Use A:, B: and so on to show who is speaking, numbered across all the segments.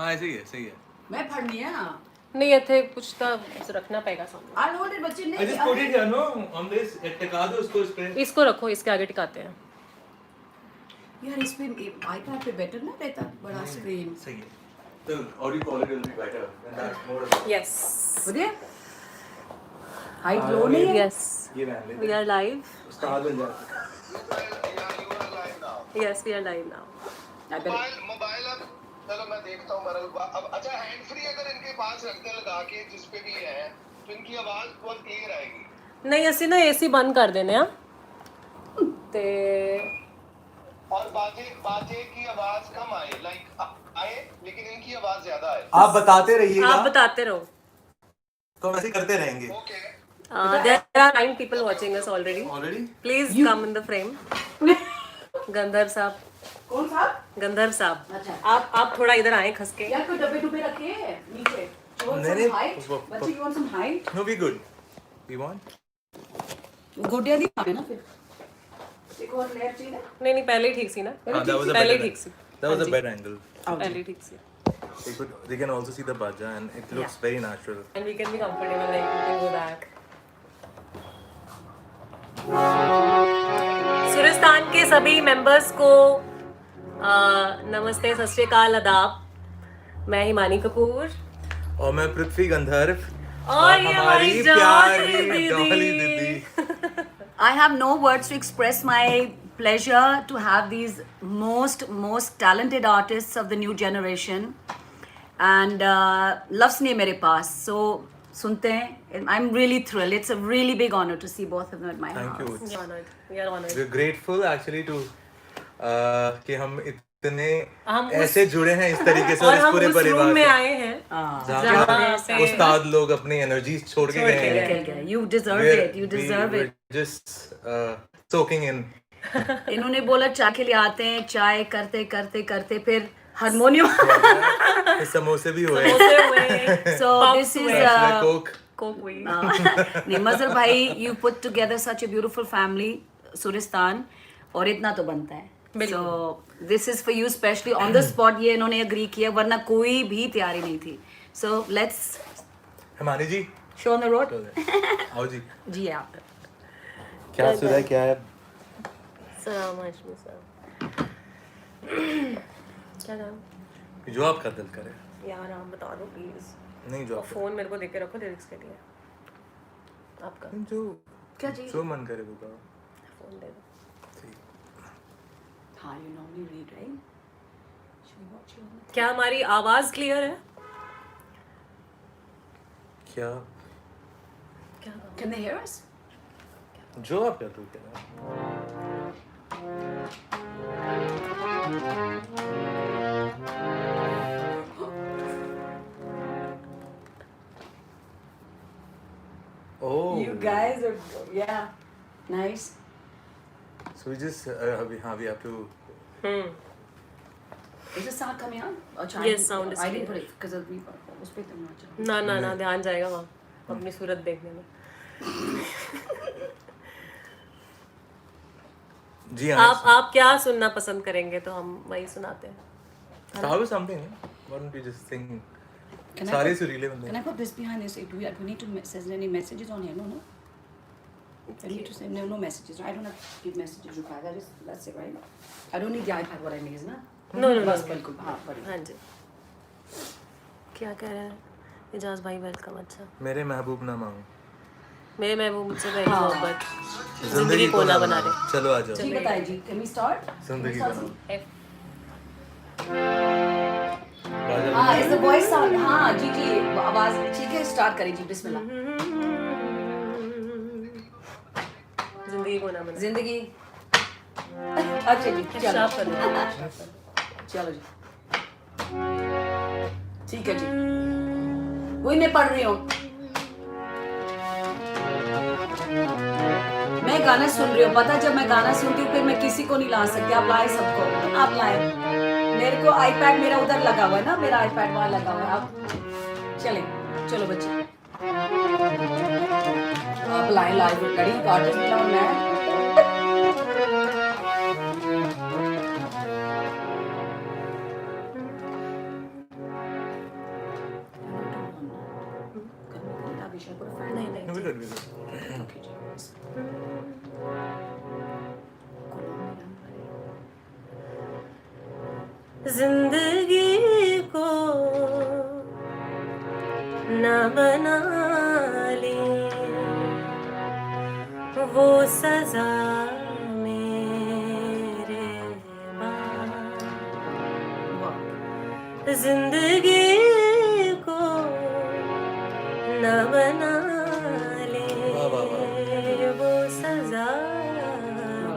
A: हाँ ऐसे ही है, सही है।
B: मैं पढ़नी है ना।
C: नहीं इतने कुछ तो रखना पएगा सामने।
B: आई नोट इट बच्चे
A: I
B: नहीं
A: just put it here, no, on this. टिका दो उसको इस पे।
C: इसको रखो, इसके आगे टिकाते हैं।
B: यार इस पे आईपैड पे बेटर ना रहता, बड़ा स्क्रीन।
A: सही है। The audio quality will be better and that's more about.
C: Yes.
B: बढ़िया। हाइट लो नहीं है।
C: Yes.
A: ये रहने दे।
C: We are live.
A: उस्ताद बन जाते।
C: Yes, we are live now.
D: Mobile अब चलो मैं देखता हूँ अब अच्छा हैंड फ्री अगर इनके पास रखते हैं लगा के जिस पे भी है तो इनकी आवाज बहुत क्लियर आएगी।
C: नहीं ਅਸੀਂ ना एसी बंद कर देने आ ते
D: और बाजे की आवाज कम आए आए लेकिन इनकी आवाज ज्यादा आए।
A: आप बताते रहिएगा।
C: आप बताते रहो।
A: तो हम ऐसे ही करते रहेंगे।
D: Okay
C: There are 9 people watching us already.
A: Already?
C: Please come in the frame. गंधर्व साहब।
B: कौन सा?
C: गंधर्व साहब।
B: अच्छा।
C: आप थोड़ा इधर आए खस के।
B: यार कोई डब्बे डुब्बे रखे हैं नीचे।
A: नहीं,
B: बच्चे you want some height?
A: No, we good. We want?
B: गोटियां नहीं खाने ना फिर। एक और लेयर चाहिए ना?
C: नहीं पहले ही ठीक सी ना।
A: हाँ, that was a
C: पहले
A: better
C: ठीक सी।
A: That was a better angle.
C: पहले ही ठीक सी।
A: They can also see the baja and it looks very natural.
C: And we can be comfortable like we can go back. सुरिस्तान के सभी मेंबर्स को नमस्ते, सत श्री अकाल, आदाब। मैं हिमानी कपूर
A: और मैं पृथ्वी गंधर्व
C: और ये हमारी
A: प्यारी डॉली दीदी।
B: I have no words to express my pleasure to have these most talented artists of the new generation and loves ने मेरे पास so सुनते हैं। I'm really thrilled. It's a really big honor to see both of them at my
A: Thank
B: house.
A: you.
C: we are honored.
A: We're grateful actually to कि हम इतने
C: हम
A: ऐसे जुड़े हैं इस तरीके से
C: और
A: इस
C: हम
A: पूरे
C: उस रूम
A: परिवार
C: में
A: से
C: आए हैं
A: जहाँ
C: पे
A: उस्ताद लोग अपनी एनर्जी छोड़ के गए हैं।
B: निकल गया। You deserve it. You deserve it.
A: Just soaking in.
B: इन्होंने बोला चाय के लिए आते हैं, चाय करते करते करते फिर हारमोनियम।
A: समोसे भी हुए।
C: समोसे हुए,
B: So this is
A: Coke
C: Coke हुई।
B: नहीं मजर भाई, you put together such a beautiful family, सुरिस्तान, और इतना तो बनता है। So this is for you especially on the spot. ये इन्होंने agree किया वरना कोई भी तैयारी नहीं थी। So let's
A: Himani ji
B: show on the road.
A: आओ जी।
B: जी आप।
A: क्या सुना है, क्या है?
C: सलाम हाशमी साहब। क्या नाम?
A: जो आपका दिल करे।
C: यार आप बता दो प्लीज।
A: नहीं जो
C: और
A: आपका
C: फोन मेरे को देके रखो लिरिक्स के लिए। आपका
A: जो
B: क्या चाहिए?
A: जो मन करे वो करो।
C: फोन दे दो।
B: हाँ, you normally read, right? Should we watch you on the-
C: क्या हमारी आवाज क्लियर है?
A: क्या
C: क्या
B: Can they hear us?
A: जो आपका दिल करे। Oh.
B: You guys are, yeah, nice.
A: So we just we have to.
B: Is the sound coming on? Or
C: Yes, sound is
B: I didn't
C: clear.
B: put it because of we उस पे तुम ना चलो।
C: ना ना ना ध्यान जाएगा वहाँ अपनी सूरत देखने में।
A: जी हाँ।
C: आप क्या सुनना पसंद करेंगे तो हम वही सुनाते हैं।
A: Start with something. Why don't we just sing?
B: Can I
A: सारे
B: put-
A: सुरीले बंदे।
B: Can I put this behind this? Do we need to send any messages on here? No. I need to send no messages. I don't have to give messages replies. That's it, right? I don't need the iPad. What I need is ना.
C: No.
B: बस बिल्कुल हाँ बड़ी।
C: हाँ जी। क्या कह रहे हैं? इजाज भाई वेलकम। अच्छा
A: मेरे महबूब ना मांगो।
C: मेरे महबूब मुझसे पहली मोहब्बत जिंदगी को ना बना रहे।
A: चलो आ जाओ।
B: जी बताइए जी। Can we start?
A: जिंदगी
B: Can we
A: को
B: start?
A: ना।
B: हाँ, is the voice sound? हाँ जी आवाज ठीक है। स्टार्ट करें जी बिस्मिल्लाह।
C: जिंदगी को ना बना।
B: जिंदगी अच्छा जी चलो
C: शार्प कर दो।
B: चलो जी ठीक है जी वही मैं पढ़ रही हूँ मैं गाना सुन रही हूँ पता जब मैं गाना सुनती हूँ फिर मैं किसी को नहीं ला सकती आप लाए सबको आप लाए मेरे को आईपैड मेरा उधर लगा हुआ है ना मेरा आईपैड वहाँ लगा हुआ है आप चले चलो बच्चे आप लाए लाइव कड़ी आर्टिस्ट मिला मैं Should I put a fan?
C: नहीं नहीं
A: No, we good, we good.
B: Okay, जी.
C: जिंदगी को न बना ली वो सजा मेरे बाद, जिंदगी को न बना ले
A: वाह, वाह, वाह।
C: वो सजा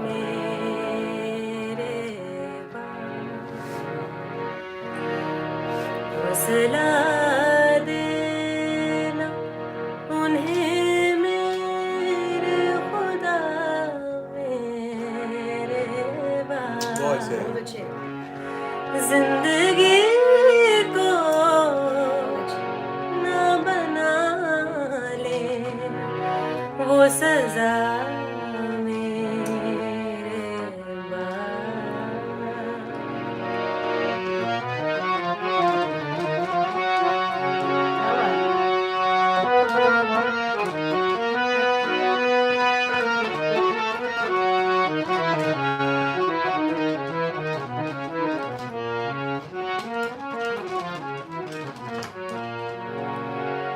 C: मेरे बाद, हौसला देना उन्हें मेरे खुदा मेरे बाद,
A: बहुत अच्छे
B: बहुत अच्छे.
C: जिंदगी को
B: बहुत अच्छे.
C: न बना ले वो सजा मेरे बाद।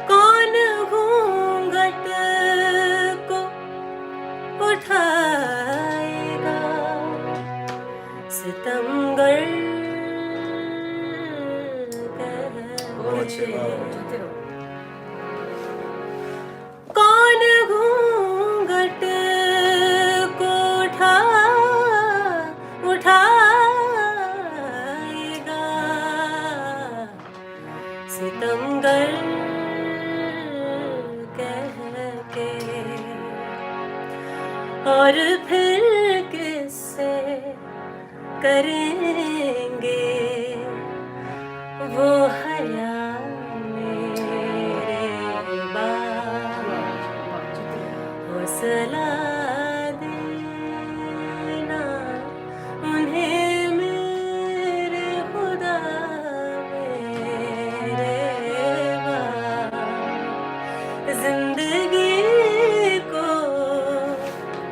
C: कौन घूंघट को उठाएगा, सितमगर
A: बहुत अच्छे, वाह, वाह।
B: जाते रहो.
C: कौन घूंघट को उठाएगा, सितमगर कह के, और फिर किससे करेंगे वो हया मेरे बाद, हौसला देना उन्हें मेरे खुदा मेरे बाद, जिंदगी को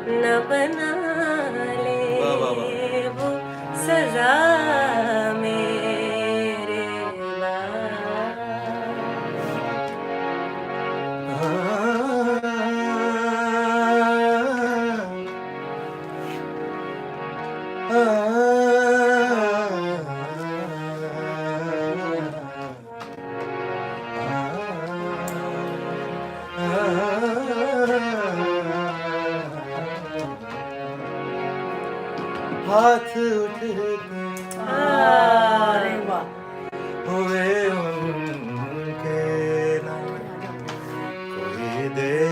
C: न बना ले
A: वाह, वाह, वाह।
C: वो सजा मेरे बाद।
A: हाथ उठते
B: अरे वाह.
A: हुए उनके ना कोई देखेगा,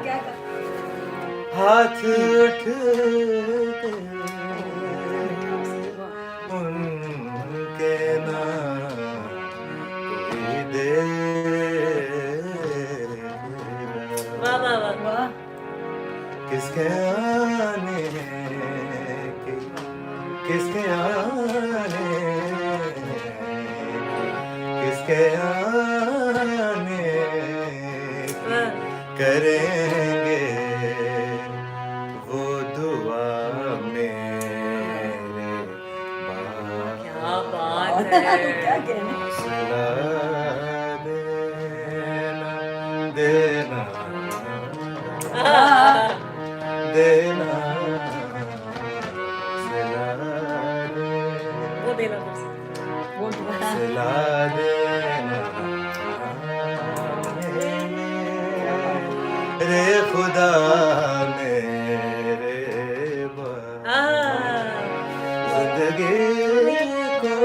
B: क्या
A: हाथ उठते उनके ना कोई देखेगा,
C: वाह वाह वाह।
B: वाह.
A: किसके आने की, किसके आने, किसके आने की करेंगे वो दुआ मेरे बाद,
C: क्या बात
B: क्या
C: है।
B: कहने.
A: हौसला देना देना हौसला
C: वो देना बस।
B: वो दोबारा.
A: हौसला देना रे खुदा मेरे बाद, जिंदगी को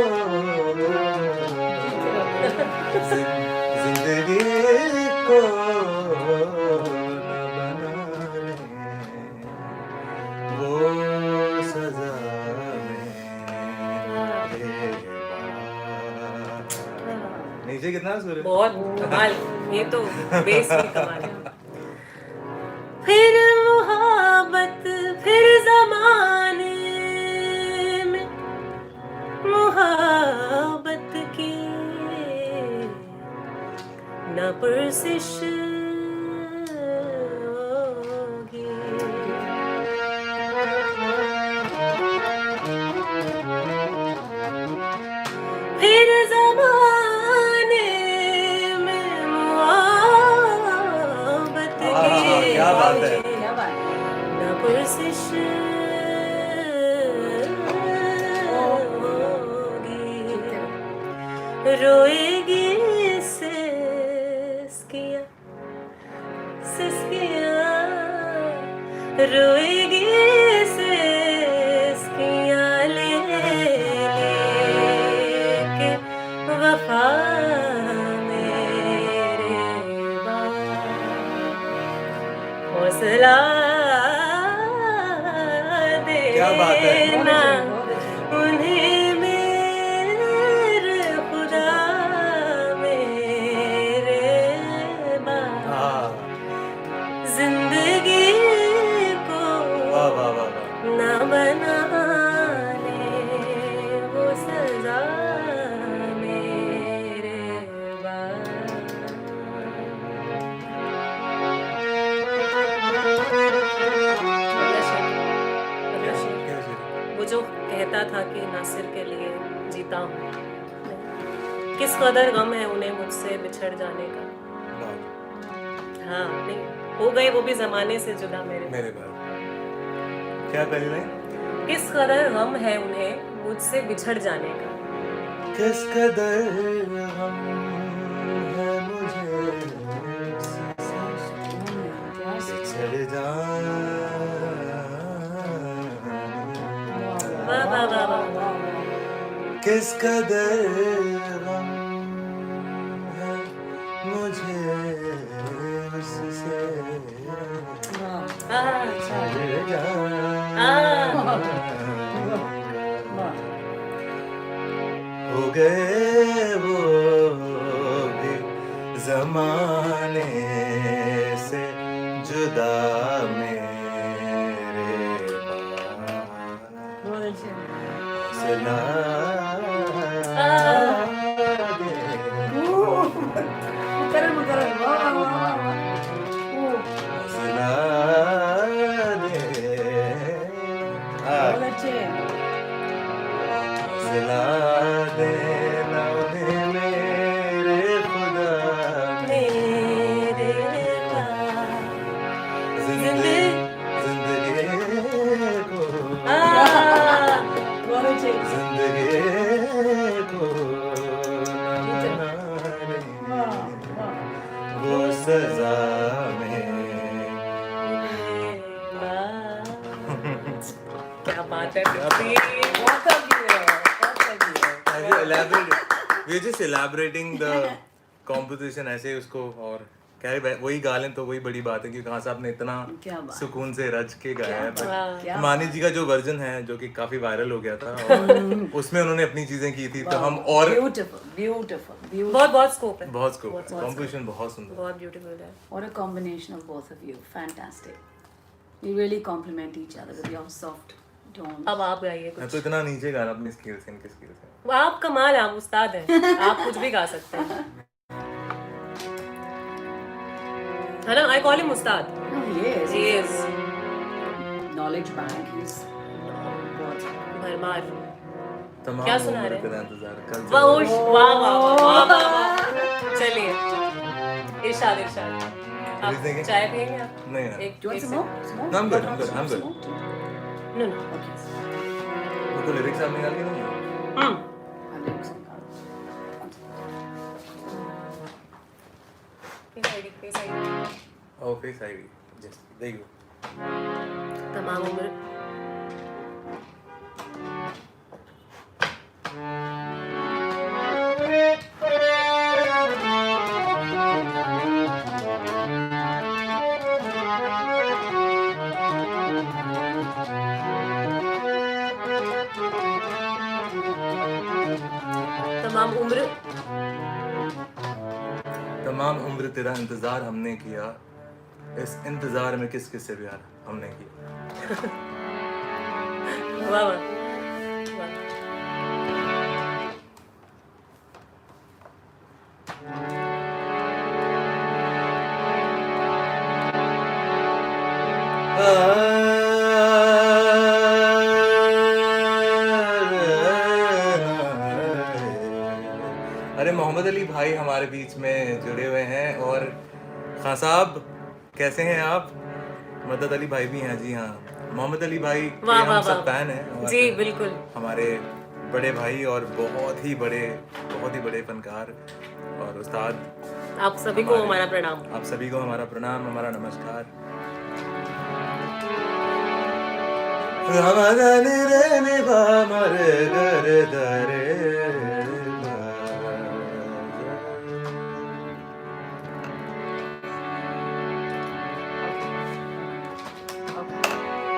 A: जिंदगी को न बना ले वो सजा मेरे बाद। नीचे कितना सुर है?
C: बहुत कमाल, ये तो बेस ही कमाल है। फिर मुहब्बत फिर जमाने में मुहब्बत की न पुरसिश होगी। फिर ज़माने में मोहब्बत की
A: क्या बात है।
B: क्या बात है।
C: न पुरसिश होगी। रोएगी सिसकियाँ सिसकियाँ, रोएगी सिसकियाँ लेके वफा मेरे हौसला
A: क्या बात है।
C: देना उन्हें मेरे खुदा मेरे
A: हाँ,
C: जिंदगी को
A: वाह वाह वाह वाह।
C: न बनाने वो सजा मेरे
A: क्या शेर?
C: वो जो कहता था कि नासिर के लिए जीता हूँ, किस कदर गम है उन्हें मुझसे बिछड़ जाने का।
A: वाह,
C: हाँ नहीं हो गए वो भी जमाने से जुदा मेरे।
A: मेरे बात। क्या पहली लाइन?
C: किस कदर गम है उन्हें मुझसे बिछड़ जाने का।
A: किस कदर गम है मुझे बिछड़ जाने
C: वाह वाह वाह वाह।
A: किस कदर गम है मुझे उससे बिछड़ जाने हो गए वो भी जमाने से जुदा मेरे हौसला हौसला दे हौसला देना उन्हें मेरे खुदा
C: मेरे
A: जिंदगी को जिंदगी को न बनाने वो सजा में।
C: क्या बात है।
A: We're just elaborating the composition ऐसे उसको, और क्या है वही गा लें तो वही बड़ी बात है, क्योंकि कहाँ से आपने इतना
B: क्या बात।
A: सुकून से रच के गाया है।
B: क्या
A: मानी जी का जो वर्जन है जो कि काफी वायरल हो गया था और उसमें उन्होंने अपनी चीजें की थी, तो हम और
B: ब्यूटीफुल
C: बहुत बहुत स्कोप है।
A: बहुत स्कोप, कॉम्पोजिशन बहुत सुंदर।
C: बहुत ब्यूटीफुल है।
B: What a combination of both of you. Fantastic. You really complement each other with your soft tones.
C: अब आप गाइए
A: मैं
C: कुछ।
A: तो इतना नीचे गाना अपनी स्किल से, इनके स्किल से।
C: आप कमाल है, आप उस्ताद हैं, आप कुछ भी गा सकते हैं, है ना? I call him Ustad.
B: No, he is.
C: He is
B: Knowledge bank. He's
C: भरमार।
A: तमाम
C: क्या सुना
A: उम्र
C: रहे?
A: तेरा इंतजार कल
C: वाह
A: जब-
C: वाह वाह वाह वाह वाह। चलिए इरशाद इरशाद। आप
A: Please देंगे?
C: चाय पियेंगे आप?
A: नहीं ना।
B: Do you want some more? Some more?
A: No, I'm good, I'm good, I'm good.
B: Some more?
C: No no.
B: Okay.
A: उनको लिरिक्स आप निकाल के नहीं?
B: I'll make some cards.
C: face ID।
A: Oh, face ID. Yes, there you go.
C: तमाम उम्र
A: तमाम उम्र तेरा इंतजार हमने किया, इस इंतजार में किस किस से प्यार हमने किया।
C: वाह वाह वाह।
A: हमारे मोहम्मद अली भाई हमारे बीच में जुड़े हुए हैं। और खान साहब कैसे हैं आप? मदद अली भाई भी हैं जी। हाँ, मोहम्मद अली भाई के
C: वाह,
A: हम
C: वाह,
A: सब
C: वाह।
A: फैन हैं और
C: जी, बिल्कुल।
A: हमारे बड़े भाई और बहुत ही बड़े फनकार और उस्ताद।
C: आप सभी को हमारा प्रणाम।
A: आप सभी को हमारा प्रणाम, हमारा नमस्कार। रमदनि रे नि पा मरे गर धरे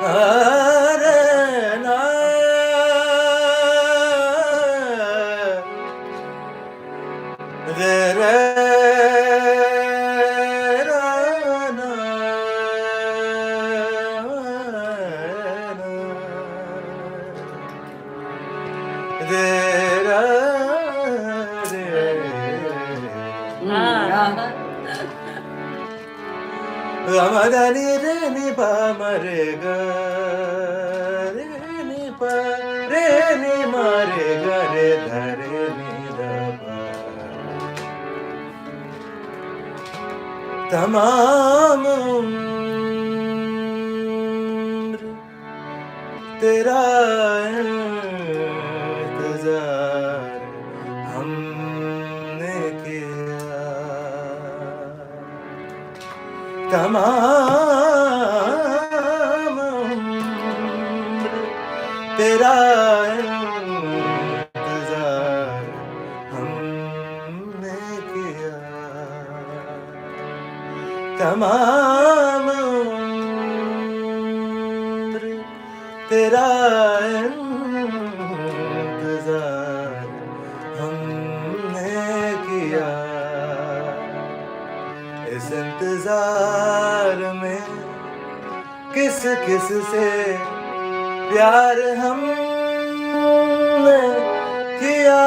A: हरे ना रे रे रा ना रे रा रे रमदनि रे नि पा मरे ग रे नि पा रे नि मरे ग रे धरे नि द पा। तमाम उम्र तेरा इंतजार हमने किया। तमाम उम्र तेरा इंतजार हमने किया। तमाम उम्र तेरा इंतजार हमने किया। इस इंतजार में किस किस से प्यार हमने किया।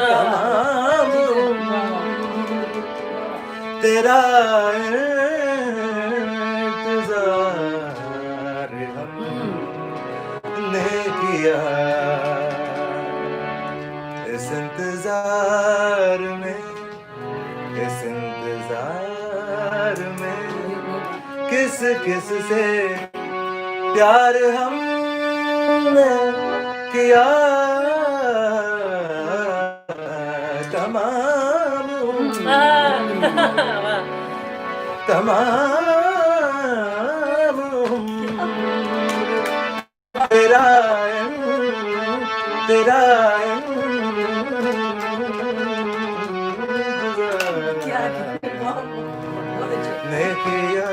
A: तमाम तेरा इंतजार हमने किया। इस इंतजार में किस किस से प्यार हमने किया। तमाम तमाम तेरा तेरा ने किया।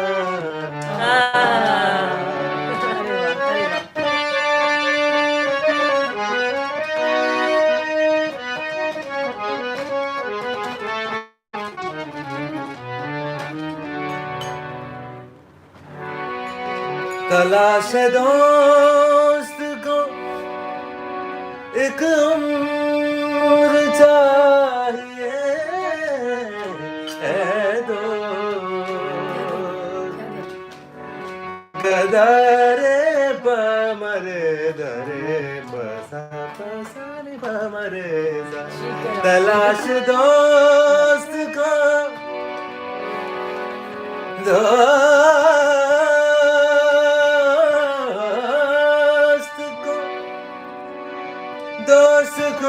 A: तलाश दोस्त को एक उम्र चाहिए है दोस्त। गदरे पमरे दरे बसा पसारे पमरे सा। तलाश दोस्त को दोस्त को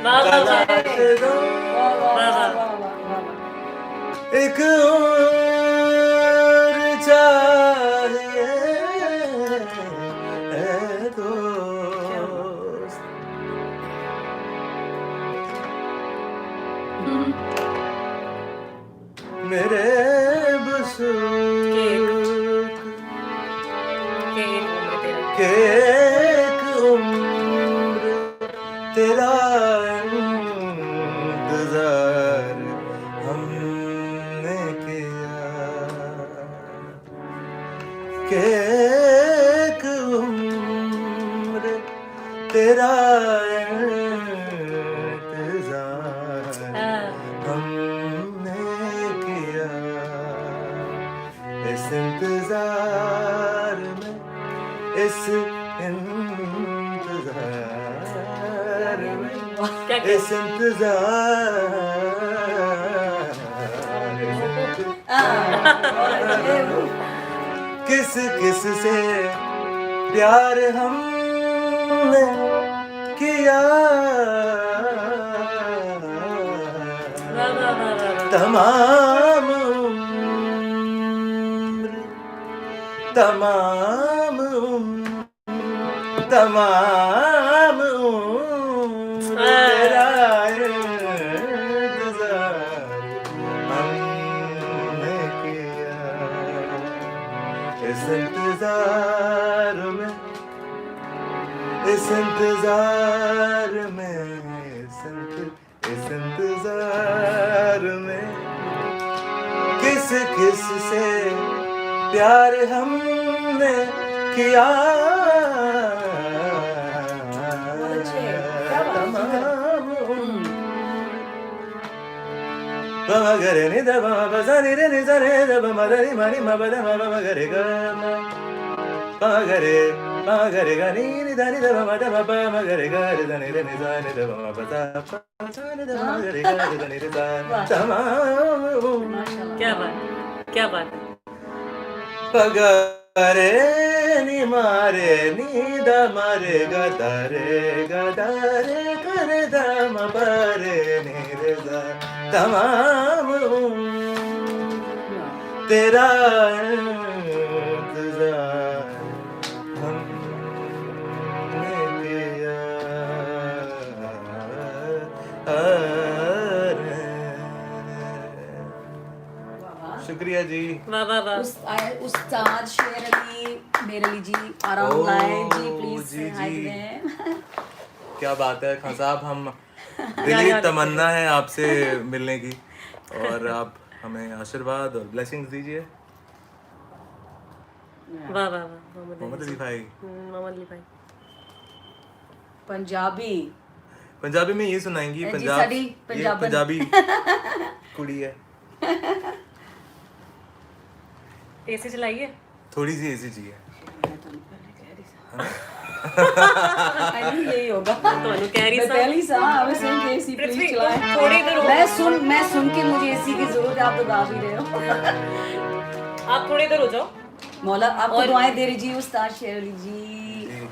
A: तलाश दो एक और चाहिए है दोस्त। मेरे बुजुर्ग के एक उम्र तेरा इंतजार हमने किया। के एक उम्र तेरा इंतजार हमने किया। इस इंतजार इस इंतजार में,
C: क्या
A: इस किस किस से प्यार हमने किया,
C: वाह वाह वाह वाह वाह।
A: तमाम उम्र, तमाम उम्र, तमाम उम्र तेरा इंतजार हमने किया। इस इंतजार में, इस इंतजार में, इस इंतजार में किस किस से प्यार हमने किया, तमाम गरे नि द ब सा नि रे नि सा रे द ब म द नि म नि म ब द म ब म गरे ग म गरे ग नि नि द नि द ब म द म ब म गरे ग रे द नि रे नि सा नि द ब म ब सा सा नि द ब म गरे ग रे द नि रे सा तमाम
C: क्या बात, क्या बात है।
A: पगरे नि मारे नि द मारे ग द रे ग द रे ग रे द म प रे नि रे द तमाम तेरा इंतजार हमने किया। शुक्रिया जी।
C: वाह वाह वाह।
B: उस्ताद शेर अली, मेर अली जी, आराम
A: ओह,
B: लाए जी, प्लीज
A: जी,
B: हाय
A: जी।
B: दें।
A: क्या बात है खान साहब, हम दिली तमन्ना है आपसे मिलने की, और आप हमें आशीर्वाद और ब्लेसिंग्स दीजिए।
C: वाह वाह वाह।
A: मोहम्मद अली भाई,
C: मोहम्मद अली भाई
B: पंजाबी
A: पंजाबी में ये सुनाएंगी।
B: जी,
A: पंजाब
B: साडी
A: ये
B: पंजाबन।
A: पंजाबी कुड़ी है।
C: एसी चलाइए।
A: थोड़ी सी ऐसी चाहिए।
B: यही होगा।
C: ਤੁਹਾਨੂੰ ਕਹਿ ਰਹੀ
B: मैं
C: सां।
B: पहली सा I was saying कि AC
C: पृथ्वी,
B: प्लीज चलाएं।
C: थोड़ी इधर हो।
B: मैं सुन के मुझे एसी की जरूरत है, आप तो गा भी रहे हो।
C: आप थोड़ी इधर हो जाओ।
B: मौला आपको
C: और-
B: दुआएं दे रही जी उस्ताद शेर अली जी।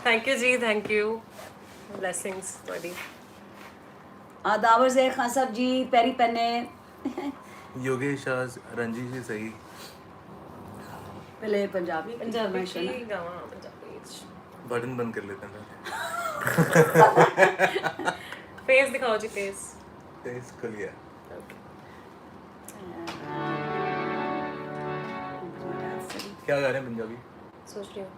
C: थैंक यू जी, थैंक यू। ब्लेसिंग्स ਤੁਹਾਡੀ।
B: आदाबर से खान साहब जी, पैरी पहने।
A: योगेश रंजी जी सही।
B: पहले पंजाबी
C: ਪੰਜਾਬੀ
B: फरमाइश है ना।
C: ਕੀ ਗਾਵਾਂ ਪੰਜਾਬੀ ਚ।
A: बटन बंद कर लेते हैं।
C: फेस दिखाओ जी, फेस।
A: फेस खुल गया। क्या गा रहे हैं पंजाबी?
C: सोच रही हूँ।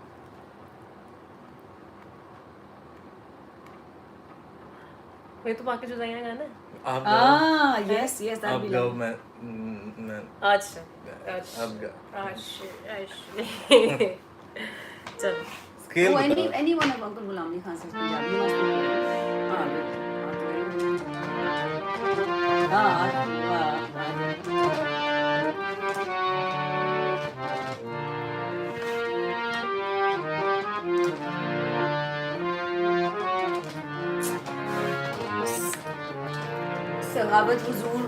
C: वही तो बाकी जुदाइयां गाना है।
A: आप गाओ।
B: यस यस दैट
A: आप
B: बी
A: गाओ।
B: लव।
A: मैं
C: अच्छा
A: अब गा।
C: चलो।
A: स्केल
B: Oh,
A: बताओ।
B: anyone of Uncle Ghulam Ali Khan says Punjabi. You must be सखावत हुजूर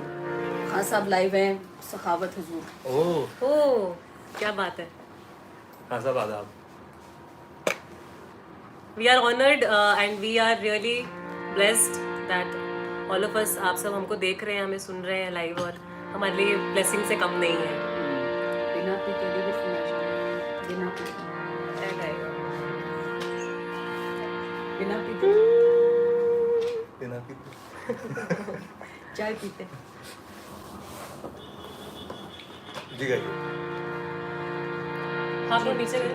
B: खान साहब लाइव हैं। सखावत हुजूर।
A: ओह,
C: ओह, क्या बात है।
A: हाँ साहब आदाब।
C: We are honored and we are really blessed that all of us, आप सब हमको देख रहे हैं, हमें सुन रहे हैं लाइव, और हमारे लिए ब्लेसिंग से कम नहीं है।
B: बिना पीते भी फरमाइश बिना पीते बिना पीते
A: बिना पीते
B: चाय पीते।
A: जी गाइए।
C: आप लोग नीचे गए।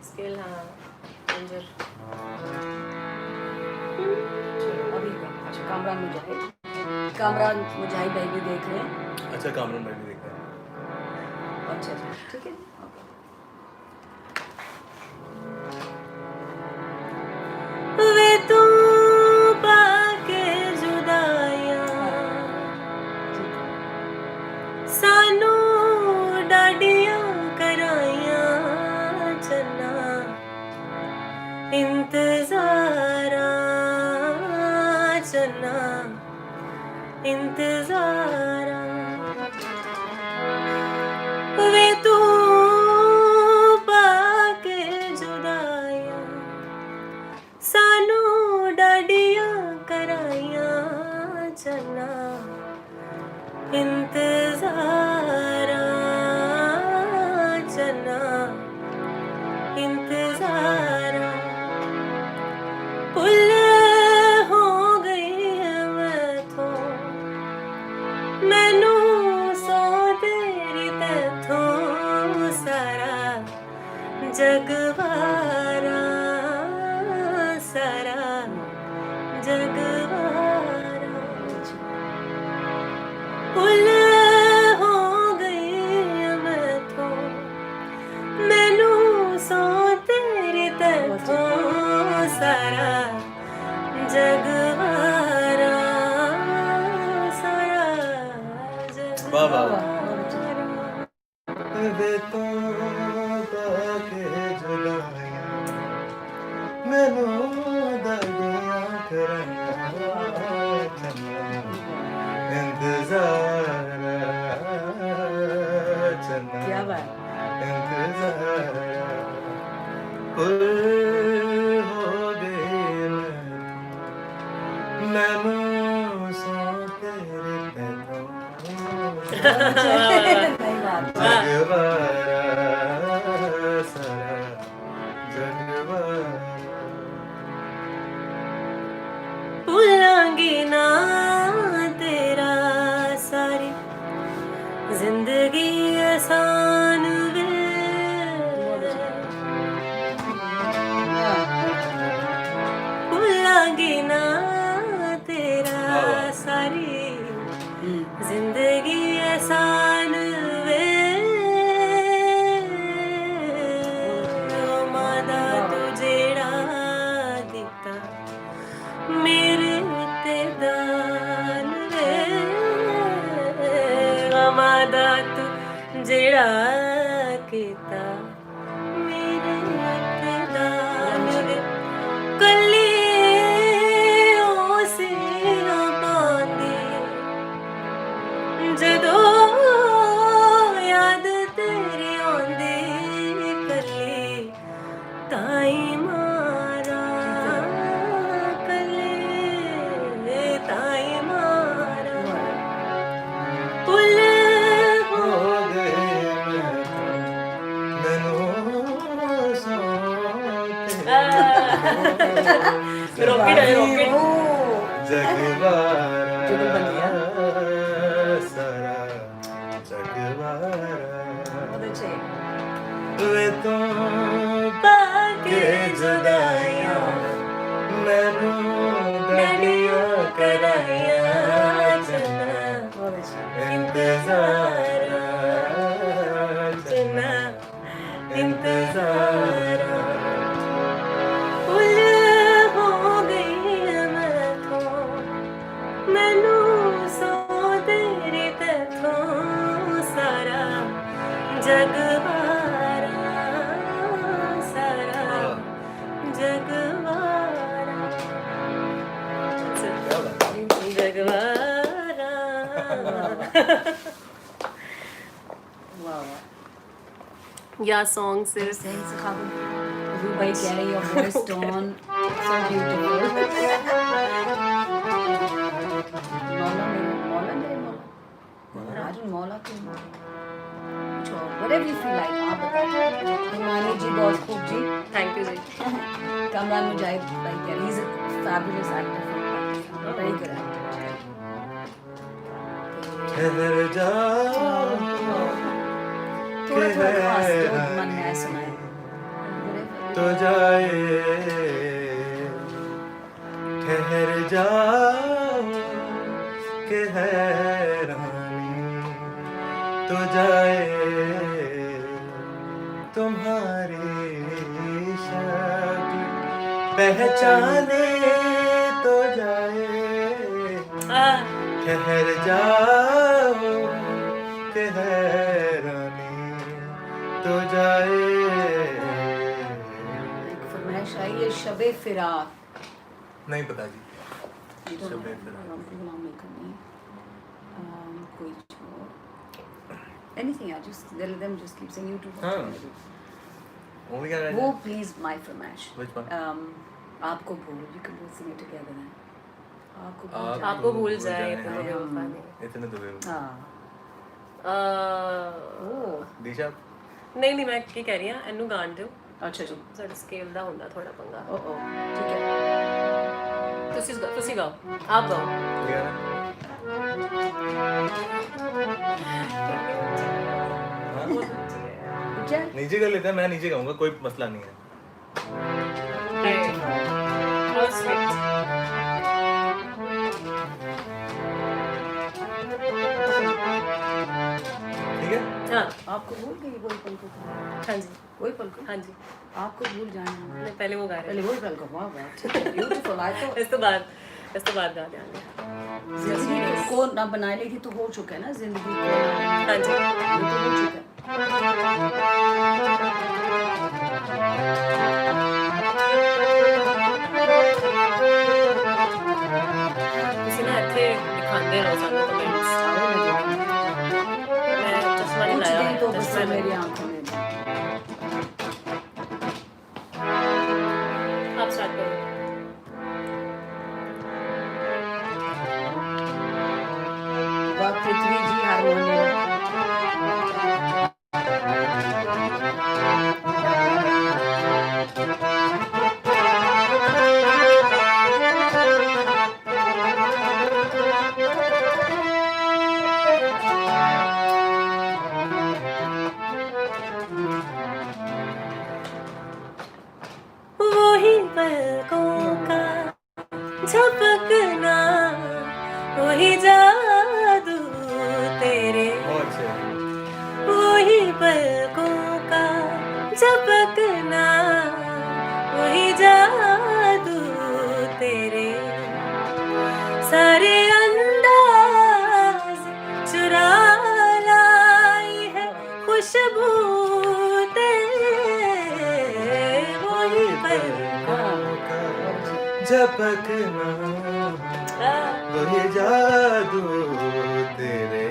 C: स्केल, हाँ, अंजर।
B: अभी अच्छा कामरान मुजाहिद भाई भी देख रहे हैं।
A: अच्छा कामरान भाई भी देखा है।
B: अच्छा ठीक है ओके।
C: वे तू पाके जुदाइयां सानू डाडियां इंतजारा वे तू पाके जुदाइयां सानू डाडियां कराइयां चन्ना इंतजारा चन्ना इंतजारा पुल हो गई है मैथों मैनू सौ तेरी तैथों सारा जगवारा सारा जगवारा पुल हो गई है मैथों मैनू सौ तेरी तैथों सारा जगवारा सारा
A: वाह, वाह,
C: जगवारा
A: वे तो पाके जुदाइयां मैनू दर्दियां कराइयां चन्ना इंतजारा चन्ना
B: क्या बात
A: इंतजारा पुल हो गए मैनू सौ तेरे पैरों
B: नहीं बात
A: जगवारा सारा जगवारा
C: भूलांगी ना तेरा सारी जिंदगी आसान वे भूलांगी ना तेरा सारी जिंदगी आसान वे मादा तू जेड़ा दिता मेरे ते दान वे मादा तू जेड़ा कीता मेरे ते दान वे कल्ली उसी ना पांदी जदों याद तेरी आंदी कल्ली ताई मारा कल्ली ताई मारा पुल
A: हो गए मैनू सौ
C: रॉकेट है रॉकेट
A: जगवारा सारा जगवारा
B: बहुत अच्छे
A: वे तो
C: पाके
A: जुदाइयां मैनू डाडियां कराइयां चन्ना
B: बहुत अच्छे
A: इंतजारा
C: चन्ना
A: इंतजारा
C: पुल हो गई है मैथों मैनू सौ तेरी तैथों सारा जगवारा सारा जगवारा जगवारा
B: वाह वाह
C: या सॉन्ग से
B: सही से खाबू अभी भाई कह रही है वॉइस टोन सो ब्यूटीफुल मौला राजू मौला क्यों कुछ और whatever you feel like आप बताइए Himani ji boss cook ji
C: thank you जी
B: कमरान मुजाहिद भाई कह रही he's a fabulous actor from Pakistan very good actor
A: ठहर जा
B: थोड़ा थोड़ा खास जो मन में आए सुनाए
A: तो जाए ठहर जा के हैरानी तो जाए तुम्हारी शक्ल पहचाने तो जाए ठहर जाओ के हैरानी तो जाए
B: एक फरमाइश आई है शबे फिराक
A: नहीं पता जी
B: ये तो
A: शबे फिराक।
B: नाम नहीं करनी Anything, I just let them just keep saying YouTube.
A: हाँ। मूवी क्या
B: वो please my फरमाइश.
A: Which one?
B: आपको भूल. You can both sing it together then.
C: आपको भूल जाए
A: हाँ।
C: इतने बेवफा नहीं।
A: इतने तो बेवकूफ।
B: हाँ.
C: अह,
A: दिशा
C: नहीं मैं की कह रही हां ਇਹਨੂੰ ਗਾਣ ਦਿਓ
B: अच्छा जी.
C: ਸਾਡਾ ਸਕੇਲ ਦਾ ਹੁੰਦਾ ਥੋੜਾ ਪੰਗਾ
B: Oh, ठीक है.
C: ਤੁਸੀਂ ਗਾਓ ਆਪ ਗਾਓ
A: क्या
B: क्या?
A: नीचे कर लेते हैं, मैं नीचे गाऊंगा, कोई मसला नहीं है।
C: How sweet.
A: ठीक है?
C: हाँ
B: आपको भूल गई वही पल को.
C: हाँ जी
B: वही पल को.
C: हाँ जी
B: आपको भूल जाना.
C: नहीं, पहले वो गा रहे
B: पहले वही पल को. वाह वाह. Beautiful. I thought
C: इस तो बाद गा देंगे
B: जिंदगी को ना बनाए लेकिन तो हो चुका है ना जिंदगी को.
C: हाँ जी
B: ये तो हो चुका है.
C: ਤੁਸੀਂ ਨਾ ਇੱਥੇ ਦਿਖਾਉਂਦੇ ਰਹੋ ਸਾਨੂੰ ਕਮੈਂਟਸ ਮੈਂ ਚਸ਼ਮਾ ਨਹੀਂ
B: कुछ
C: ਲਾਇਆ
B: दिन तो बस
C: चश्मा
B: मेरी आंखों में.
C: आप स्टार्ट करो
B: वाह पृथ्वी जी हारमोनियम.
C: वही पलकों का झपकना वही जादू तेरे
A: बहुत अच्छे।
C: वही पलकों का झपकना वही जादू तेरे सारे अंदाज चुरा लाई है खुशबू तेरे वही पलकों
A: झपकना वही जादू तेरे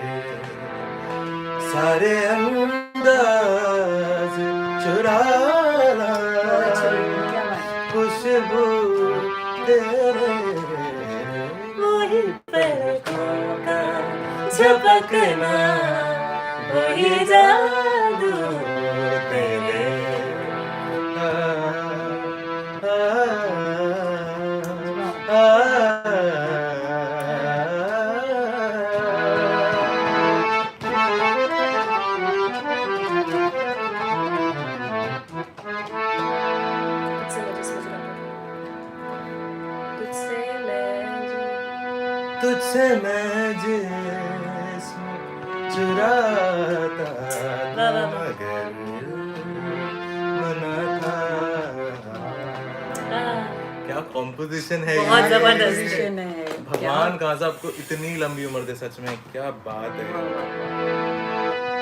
A: सारे अंदाज चुरा लाए खुशबू तेरे
C: वही पलकों का झपकना वही जादू तेरे
A: तुझसे मैं जिस्म चुराता था मगर मना था। क्या कॉम्पोजिशन है
C: बहुत
A: ये।
C: जबरदस्त
B: Position है.
A: भगवान कहाँ से आपको इतनी लंबी उम्र दे, सच में क्या बात है।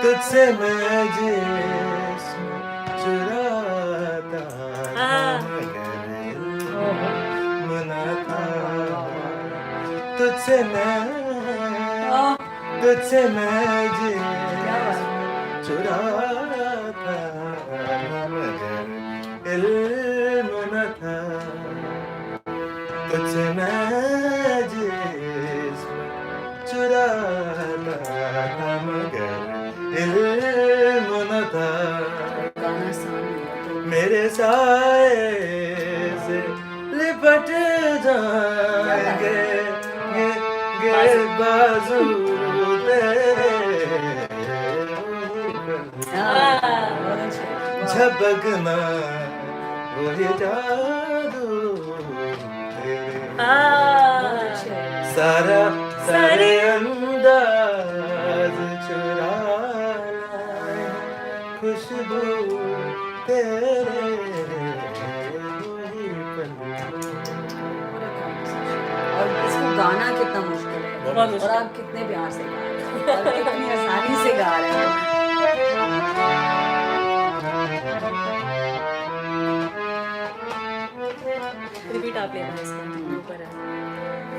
A: तुझसे मैं जिस्म चुराता था मगर मना था। तुझसे मैं जिस्म चुराता मगर इल्म न था। तुझसे मैं जिस्म चुराता था मगर इल्म न था।
B: गाना सामने है तो
A: मेरे साए से लिपट जाएंगे गे बाजू तेरे
B: बहुत अच्छे.
A: झपकना वही जादू तेरे
B: बहुत अच्छे.
A: सारे अंदाज चुरा लाए खुशबू तेरे वही पल।
B: और इसको गाना कितना मुश्किल है.
C: बहुत मुश्किल।
B: और आप कितने प्यार से गा रहे हैं और कितनी आसानी से गा रहे हैं.
C: रिपीट आप लेना इसका ऊपर है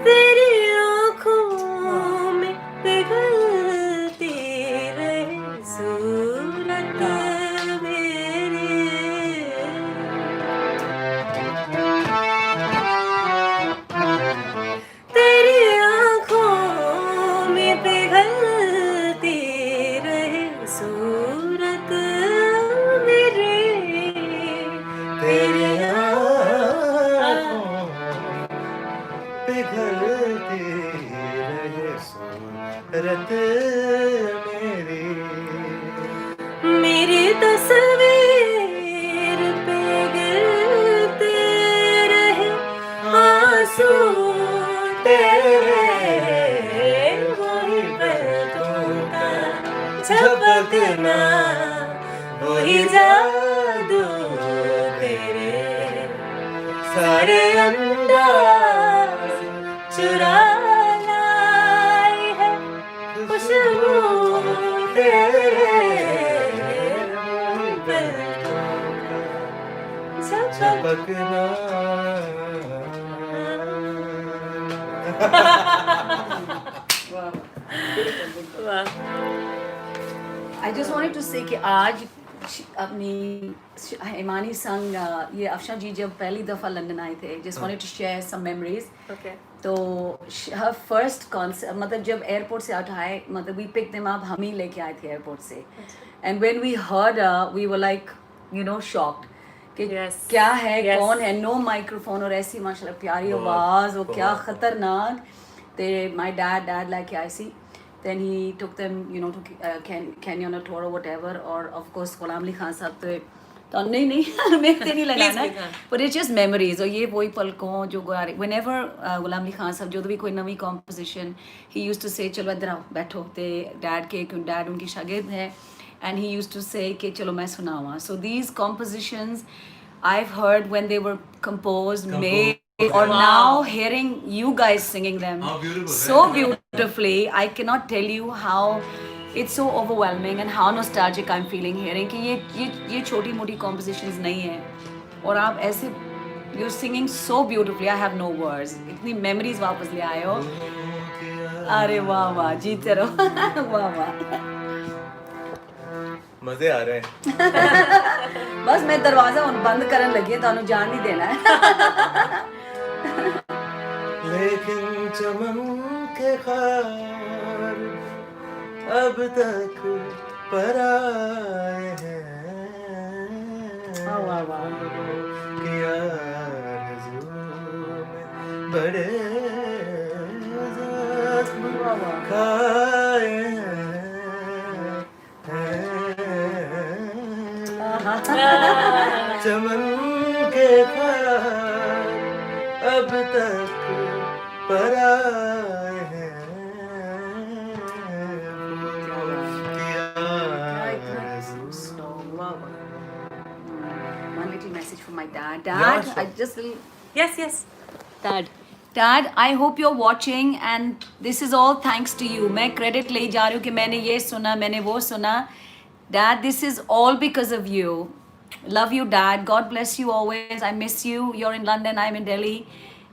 C: तेरी आँखों में पिघलती रहे में पिघलती रहे सूरत मेरे,
A: तेरे आँखों पिघलती रहे सूरत मेरी,
C: मेरी तस्वीर पे गिरते रहे आंसू तेरे, वही पलकों का झपकना, वही जादू तेरे, सारे अंदाज चुरा लाई है खुशबू तेरे,
A: झपकना।
B: I just wanted to say कि आज अपनी हिमानी संग ये अफशा जी जब पहली दफ़ा लंदन आए थे, just wanted to share some memories.
C: Okay.
B: तो her first concert, मतलब जब एयरपोर्ट से उठाए, मतलब we picked them up, हम ही लेके आए थे एयरपोर्ट से, and when we heard her, we were like, you know, shocked कि
C: Yes.
B: क्या है,
C: Yes.
B: कौन है, नो माइक्रोफोन और ऐसी माशाल्लाह प्यारी आवाज़, वो क्या खतरनाक. they my dad like I see, then he took them, you know, to Kenya on a tour or whatever, or of course Ghulam Ali Khan साहब तो नहीं मेरे से नहीं लगाना, but it's just memories. और ये वही पलकों जो whenever गुलाम अली खान साहब जो भी कोई नवी composition, he used to say चलो इधर आओ बैठो, ते डैड के डैड उनकी शागिर्द है, and he used to say कि चलो मैं सुनाऊँ. So these compositions I've heard when they were composed, made, or now hearing you guys singing them so beautifully, I cannot tell you how it's so overwhelming and how nostalgic I'm feeling hearing कि ये छोटी मोटी compositions नहीं है, और आप ऐसे you're singing so beautifully. I have no words. इतनी memories वापस ले आए हो. अरे वाह वाह, जीते रहो. वाह वाह.
A: मजे आ रहे हैं.
B: बस मैं दरवाजा बंद करने लगी है, तानू जान नहीं देना है.
A: लेकिन चमन के ख्वाब अब तक पर आए हैं, कि आरज़ू में बड़े ज़ख्म खाए हैं. चमन के ख्वाब अब तक पर आए हैं,
B: One little message from my dad. Dad,
A: Yeah, sure.
B: I just will.
C: Yes.
B: Dad, I hope you're watching, and this is all thanks to you. मैं credit ले जा रही हूँ कि मैंने ये सुना, मैंने वो सुना. Dad, this is all because of you. Love you, Dad. God bless you always. I miss you. You're in London, I'm in Delhi,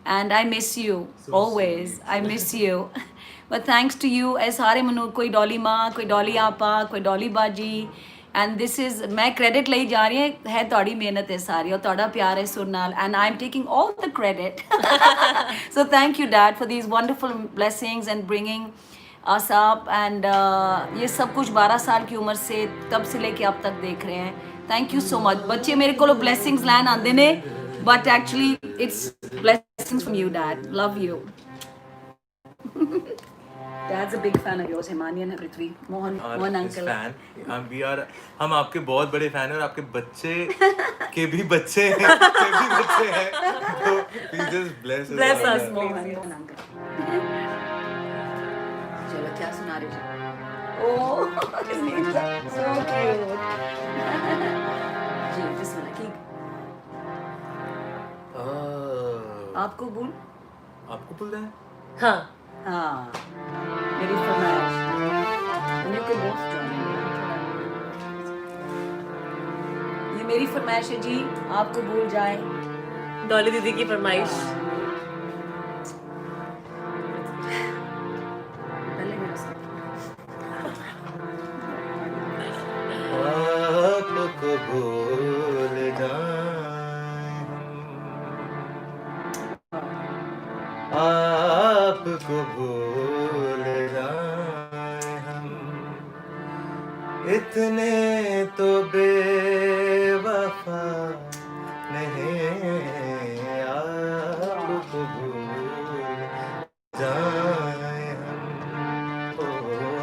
B: and I miss you always. I miss you. But thanks to you, as सारे मनु कोई डॉली माँ, कोई डॉली आपा, कोई डॉली बाजी, and this is मैं credit ले जा रही है तोड़ी मेहनत है सारी, और तोड़ा प्यार है सुर नाल, and I'm taking all the credit. So thank you, Dad, for these wonderful blessings and bringing us up, and ये सब कुछ 12 साल की उम्र से तब से लेके अब तक देख रहे हैं. Thank you so much. बच्चे मेरे को blessings लैन आंदे ने, but actually it's blessings from you, Dad. Love you. Dad's a big fan of yours, Himani and Prithvi. Mohan uncle.
A: हम आपके बहुत बड़े फैन हैं, और आपके बच्चे के भी बच्चे हैं, तो please just bless us.
B: Mohan uncle. चलो क्या सुना रहे हो? Oh, so cute. जी, just wanna keep. आपको बोल?
A: आपको बोल रहा है?
C: हाँ.
B: हाँ, मेरी फरमाइश. You can both join me. ये मेरी फरमाइश है जी, आपको भूल जाए.
C: डॉली दीदी की फरमाइश.
B: पहले मेरा साथ.
A: आपको भूल जाए, आपको भूल जाए, इतने तो बेवफा नहीं आपको भूल जाए हम, ओ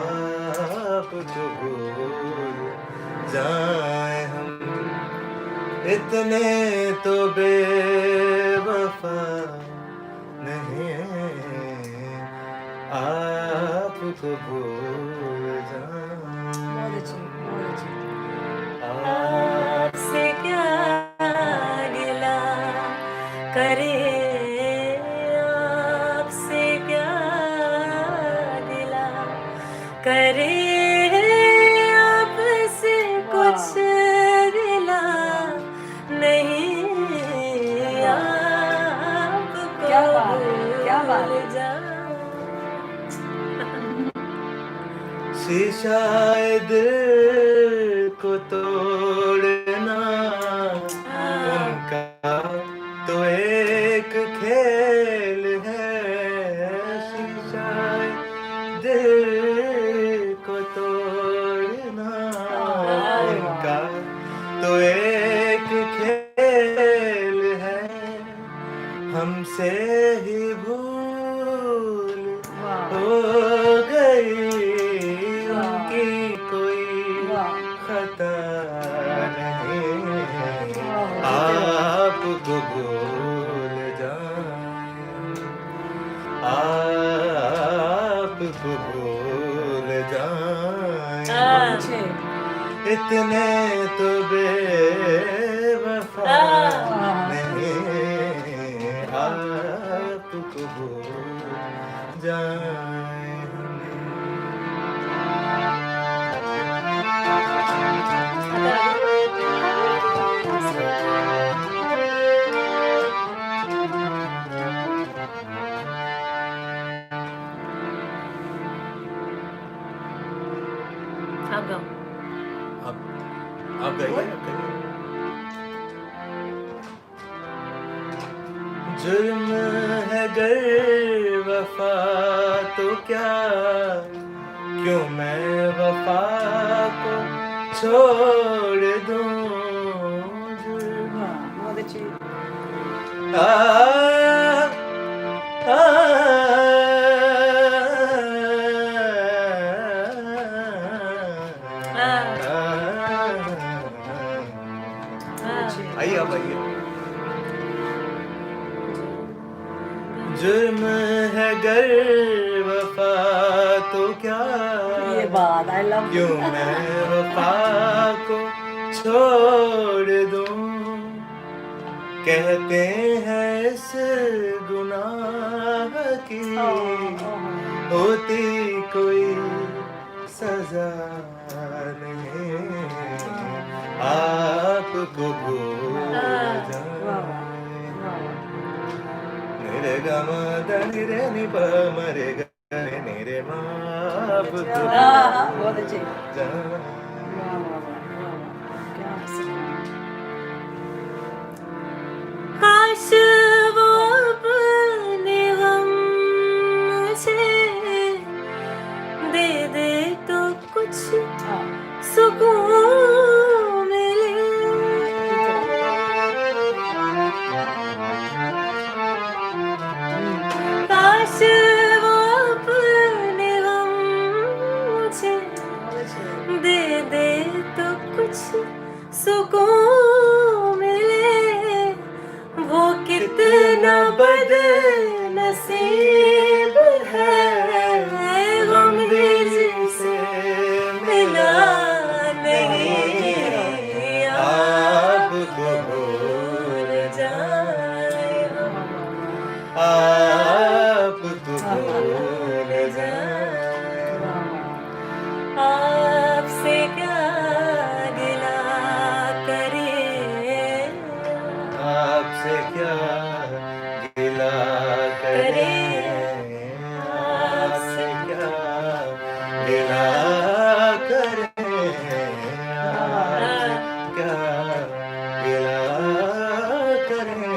A: आपको भूल जाए हम, इतने तो बेवफा नहीं आपको भूल जाए।
B: बहुत अच्छी, बहुत अच्छी।
C: आपसे क्या गिला करे, आपसे क्या गिला करे, आपसे कुछ गिला नहीं, आपको
B: क्या बात है, क्या बात है।
C: भूल जा।
A: शीशा दिल को तोड़ना उनका तो एक खेल है, शीशा दिल को तोड़ना उनका तो एक खेल है, हमसे ही भूल हो गई उनकी कोई खता नहीं, आपको भूल जाए, आपको भूल जाए,
B: अच्छे।
A: इतने तो बेवफा नहीं आपको भूल जाए।
C: आप गाओ।
A: आप गाइए, आप गाइए। जुर्म है गर वफा तो क्या, क्यों मैं वफा को छोड़ दूं, जुर्म
B: बहुत अच्छी।
A: आ, आ, आइए आप आइए। जुर्म है गर वफा तो क्या,
B: ये बात आई लव।
A: क्यों मैं वफा को छोड़ दूं, कहते हैं इस गुनाह की होती कोई सजा नहीं, आपको भूल जाए, मेरे गम धनी रे नि प मरे ग मेरे माप को
B: बहुत अच्छे।
A: जाए।
C: काश वो अपने हम मुझे दे दे तो कुछ सुकून मिले, काश वो अपने हम मुझे दे दे तो कुछ सुकून मिले, वो कितना बदनसीब है, गम से मिला नहीं,
A: आपको भूल
C: जाए,
A: आपको भूल
C: जाए, आपसे क्या गिला करे,
A: आपसे क्या गिला करे, आपसे क्या गिला करे, आपसे क्या गिला करे,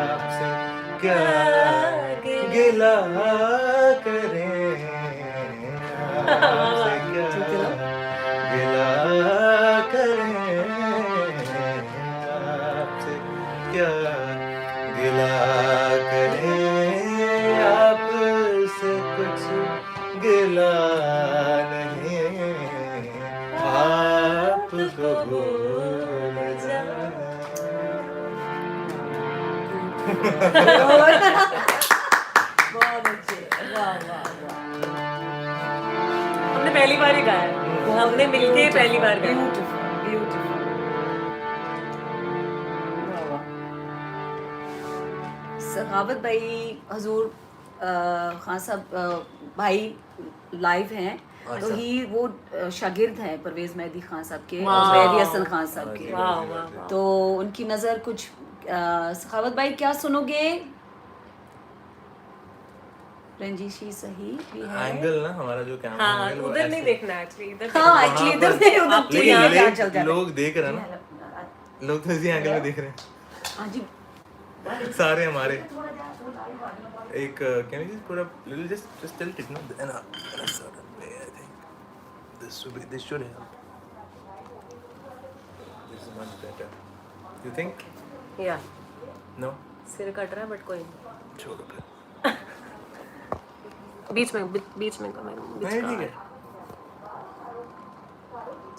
A: आपसे क्या गिला करे, आपसे क्या मिला नहीं आपको भूल जाना।
B: बहुत अच्छे, वाह वाह वाह,
C: हमने पहली बार ही गाया है। हमने मिलके पहली बार गाया।
B: ब्यूटीफुल ब्यूटीफुल, वाह वाह। सखावत भाई हजूर खान साहब भाई लाइव हैं, तो ही वो शागिर्द हैं परवेज मेहदी खान साहब के, मेहदी हसन खान साहब के,
C: वाह वाह।
B: तो उनकी नज़र कुछ सखावत भाई क्या सुनोगे? रंजीशी सही भी है।
A: एंगल ना हमारा जो कैमरा
C: हाँ
A: एंगल वो
C: उधर नहीं
A: ऐसे-
C: देखना एक्चुअली, इधर
B: हाँ एक्चुअली इधर से उधर
A: लेकिन
B: यहाँ क्या चल
A: लोग- लोग देख रहे हैं ना, लोग तो इसी एंगल में देख रहे हैं
B: हाँ जी,
A: सारे हमारे। एक can you just put up little just tilt it no and a sudden way I think this should help, this is much better you think?
C: या
A: नो
C: सिर कट रहा है बट कोई नहीं।
A: छोड़ो फिर,
C: बीच में कमेंट
A: नहीं ठीक है।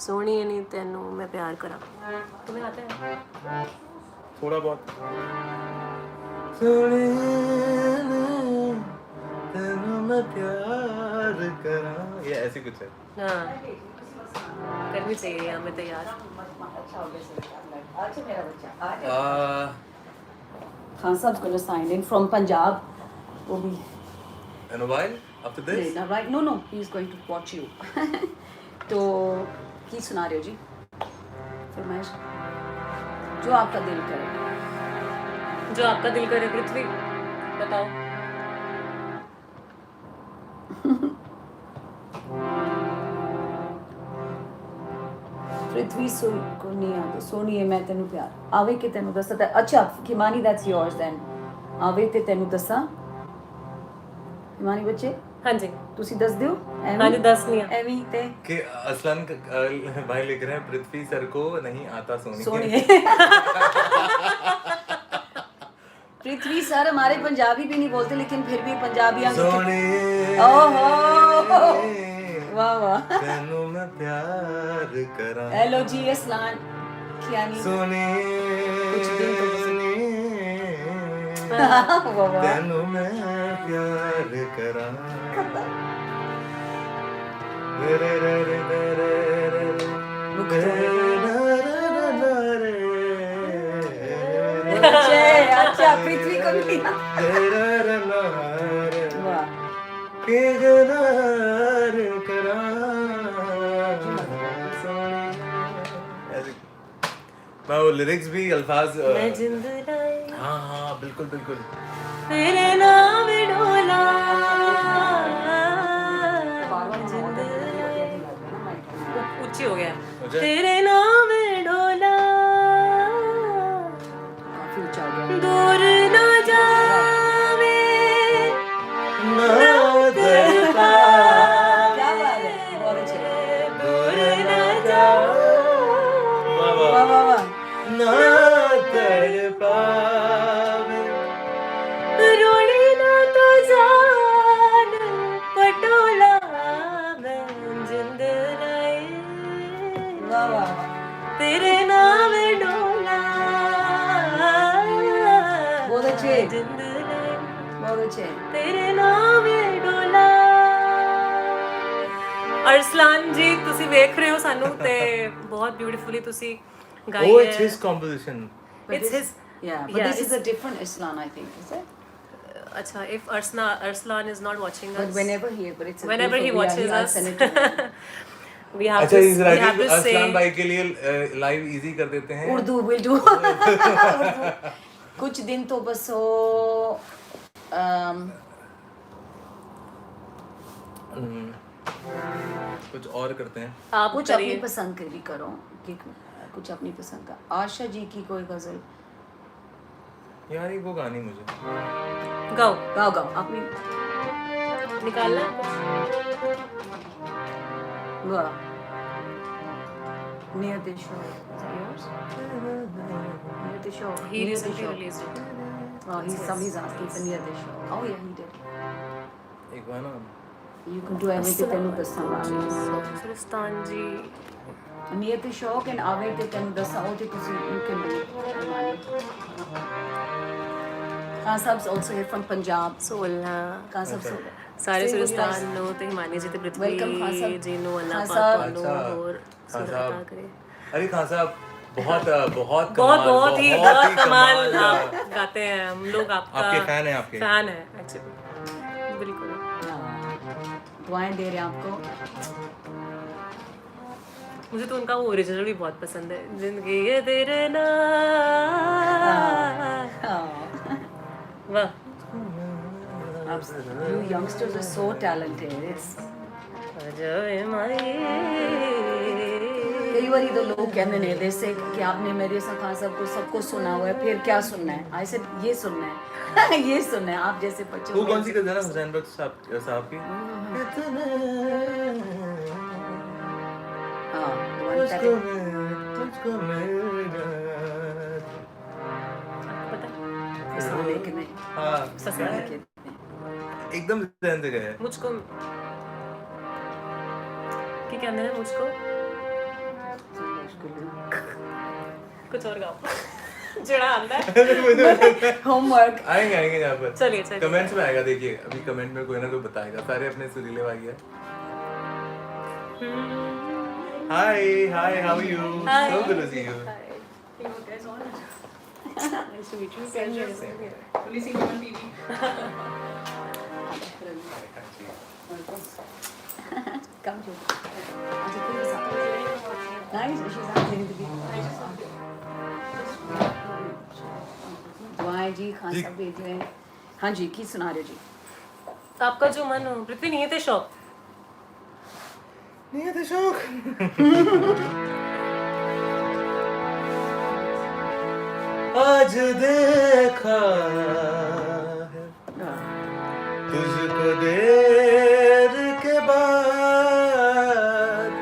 C: सोनी नहीं तेनू मैं प्यार करा, तुम्हें आता है?
A: थोड़ा बहुत सोने तेनू मैं प्यार करा, ये ऐसी कुछ है।
C: हाँ करनी चाहिए हमें तैयार।
B: खान साहब going to sign in from Punjab, वो भी
A: In a while after this
B: right, no he is going to watch you तो की सुना रहे हो जी फरमाइश, जो आपका दिल करे।
C: जो आपका दिल करे पृथ्वी बताओ।
B: पृथ्वी को नहीं आते सोनिए मैं तेनू प्यार आवे के तेनू दसा। अच्छा हिमानी दैट्स योर्स देन, आवे ते तेनू दसा। हिमानी बच्चे
C: हाँ जी
B: ਤੁਸੀਂ ਦੱਸ ਦਿਓ
C: हाँ जी 10 नहीं है।
B: ਐਵੇਂ ਤੇ
A: कि असलन भाई लिख रहे हैं पृथ्वी सर को नहीं आता सोनी।
B: सोनिए पृथ्वी सर हमारे पंजाबी भी नहीं बोलते, लेकिन फिर भी पंजाबियां
A: सोनी
B: ओहो वाह वाह।
A: तेनू मैं प्यार करा
B: हेलो जी असलान खियानी
A: सोनी
B: कुछ दिन तो वाह वाह
A: तेनू मैं प्यार करा रे रे रे रे रे रे
B: अच्छे अच्छा पृथ्वी को भी वाह
A: के गरार करा। मैं वो लिरिक्स भी अल्फाज
C: मैं जिंद लाई
A: हाँ हाँ बिल्कुल बिल्कुल
C: तेरे नाम डोला ऊंची हो गया
A: मुझे?
C: तेरे नाम डोला
B: काफी ऊंचा हो गया।
C: दूर न जावे
A: ना दरता
B: क्या बात है, बहुत अच्छे।
C: दूर न जावे
A: वाह
B: वाह
A: वाह
B: वाह वाह
A: ना तड़पावे
C: रोड़ी ना तो जान पटोला मैं जिंद लाई
B: वाह वाह
C: तेरे नाम डोला
B: बहुत अच्छे
C: जिंद लाई
B: बहुत अच्छे।
C: तेरे नाम ਡੋਲਾ। ਅਰਸਲਾਨ ਜੀ ਤੁਸੀਂ ਵੇਖ ਰਹੇ ਹੋ ਸਾਨੂੰ ਤੇ ਬਹੁਤ ਬਿਊਟੀਫੁਲੀ ਤੁਸੀਂ ਗਾਈ
A: Oh,
C: ਹੈ।
A: it's his composition.
C: It's his
B: Yeah, but
C: Yeah,
B: this is
C: it's-
B: a different Islam, I think, is it?
C: अच्छा if Arslan is not watching
B: But
C: us
B: whenever he
C: whenever he watches
B: I'll
C: us
B: send it to him.
C: we have
A: अच्छा
C: to
A: इस
C: we have
A: writing
C: to say
A: Aslan भाई के लिए live easy कर देते हैं।
B: Urdu will do. कुछ दिन तो बस हो
A: कुछ और करते हैं।
C: आप
B: कुछ अपनी
C: करिए
B: पसंद की भी करो कि कुछ अपनी पसंद का। आशा जी की कोई गजल
A: यार ये वो गानी मुझे
C: गाओ
B: गाओ गाओ अपनी
C: निकालना
B: वाह Near the shore. Is that yours? Near the shore.
C: he
B: Near the
C: recently
B: shore.
C: released it
B: Oh, somebody's asking for near the shore. Oh yeah, he did.
A: एक गाना
B: You can do everything ਤੈਨੂੰ ਦੱਸਾਂਗਾ
C: सुरस्तान जी
B: ਨੀਅਤ ਤੇ ਸ਼ੌਕ and ਆਵੇ ਤੇ ਤੈਨੂੰ ਦੱਸਾਂ ਉਹ ਤੇ ਤੁਸੀਂ you can do Khan Saab's also here from Punjab.
C: सोलह
B: Khan Saab
C: सारे
B: Say what you
C: सुरस्तान
B: like.
C: नो ते हिमानी जी ते पृथ्वी
B: Welcome, Khan Saab.
C: जी नो अल्लाह
B: Khan
C: पाक
B: Saab.
C: नो
A: अच्छा,
C: और
A: खान
C: सूरत
A: साहब।
C: अता करे
A: अरे खान साहब बहुत बहुत
C: बहुत ही कमाल
A: कमाल,
C: आप गाते हैं हम लोग आपका
A: आपके fan हैं आपके।
C: फैन है एक्चुअली बिल्कुल
B: दुआएं दे रहे हैं आपको
C: मुझे तो उनका वो ओरिजिनल भी बहुत पसंद है जिंदगी ये तेरे नाम वाह
B: You youngsters are so talented. It's
C: Ajay माई
B: कई बार तो लोग कहते हैं जैसे कि आपने मेरे साथ खान साहब को सबको सुना हुआ है फिर क्या सुनना है आई से ये सुनना है ये सुनना है आप जैसे बच्चों
A: वो
B: को
A: कौन सी गजल है हुसैन बख्श साहब की
B: हाँ
A: तुझको मेरा
C: पता है
B: लेकिन नहीं
A: हाँ
C: पसंद है
A: एकदम ज़हन से गए
C: मुझको क्या कहते हैं मुझको कुछ और गाओ चिड़ा आता है
B: होमवर्क
A: आएंगे यहाँ पर
C: चलिए चलिए
A: कमेंट्स में आएगा देखिए अभी कमेंट में कोई ना कोई बताएगा सारे अपने सुरीले भाई है hi hi how are you so good to see you
C: Nice to meet you.
B: Only seen you on TV. Come to. Nice. She's asking to be. दुआएं जी खान साहब भेज रहे हैं हाँ जी की सुना रहे जी
C: आपका जो मन हो पृथ्वी नहीं थे शौक
A: नहीं है शौक आज देखा है तुझको देर के बाद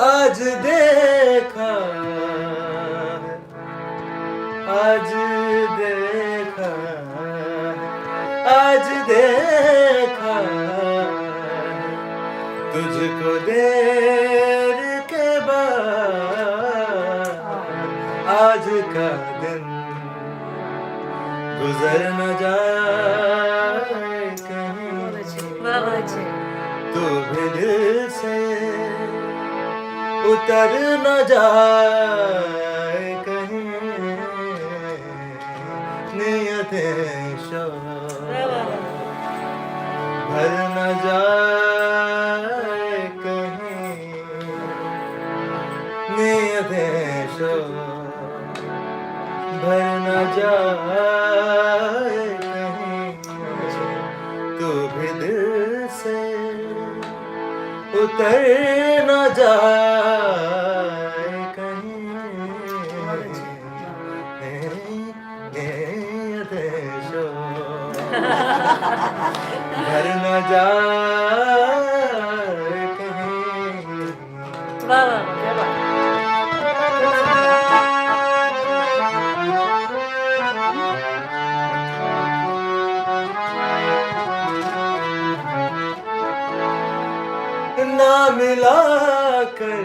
A: आज देखा है आज देखा है आज देखा है तुझको देर के बाद आज का दिन गुजर न जाए कहीं तू भी दिल से उतर न जाए कहीं नियतें भर न जाए कहीं नियतें भर न जाए कहीं तू भी दिल से उतर न जाए कहीं भर न जाए कहीं
C: वाह वाह क्या बात
A: ना मिला कर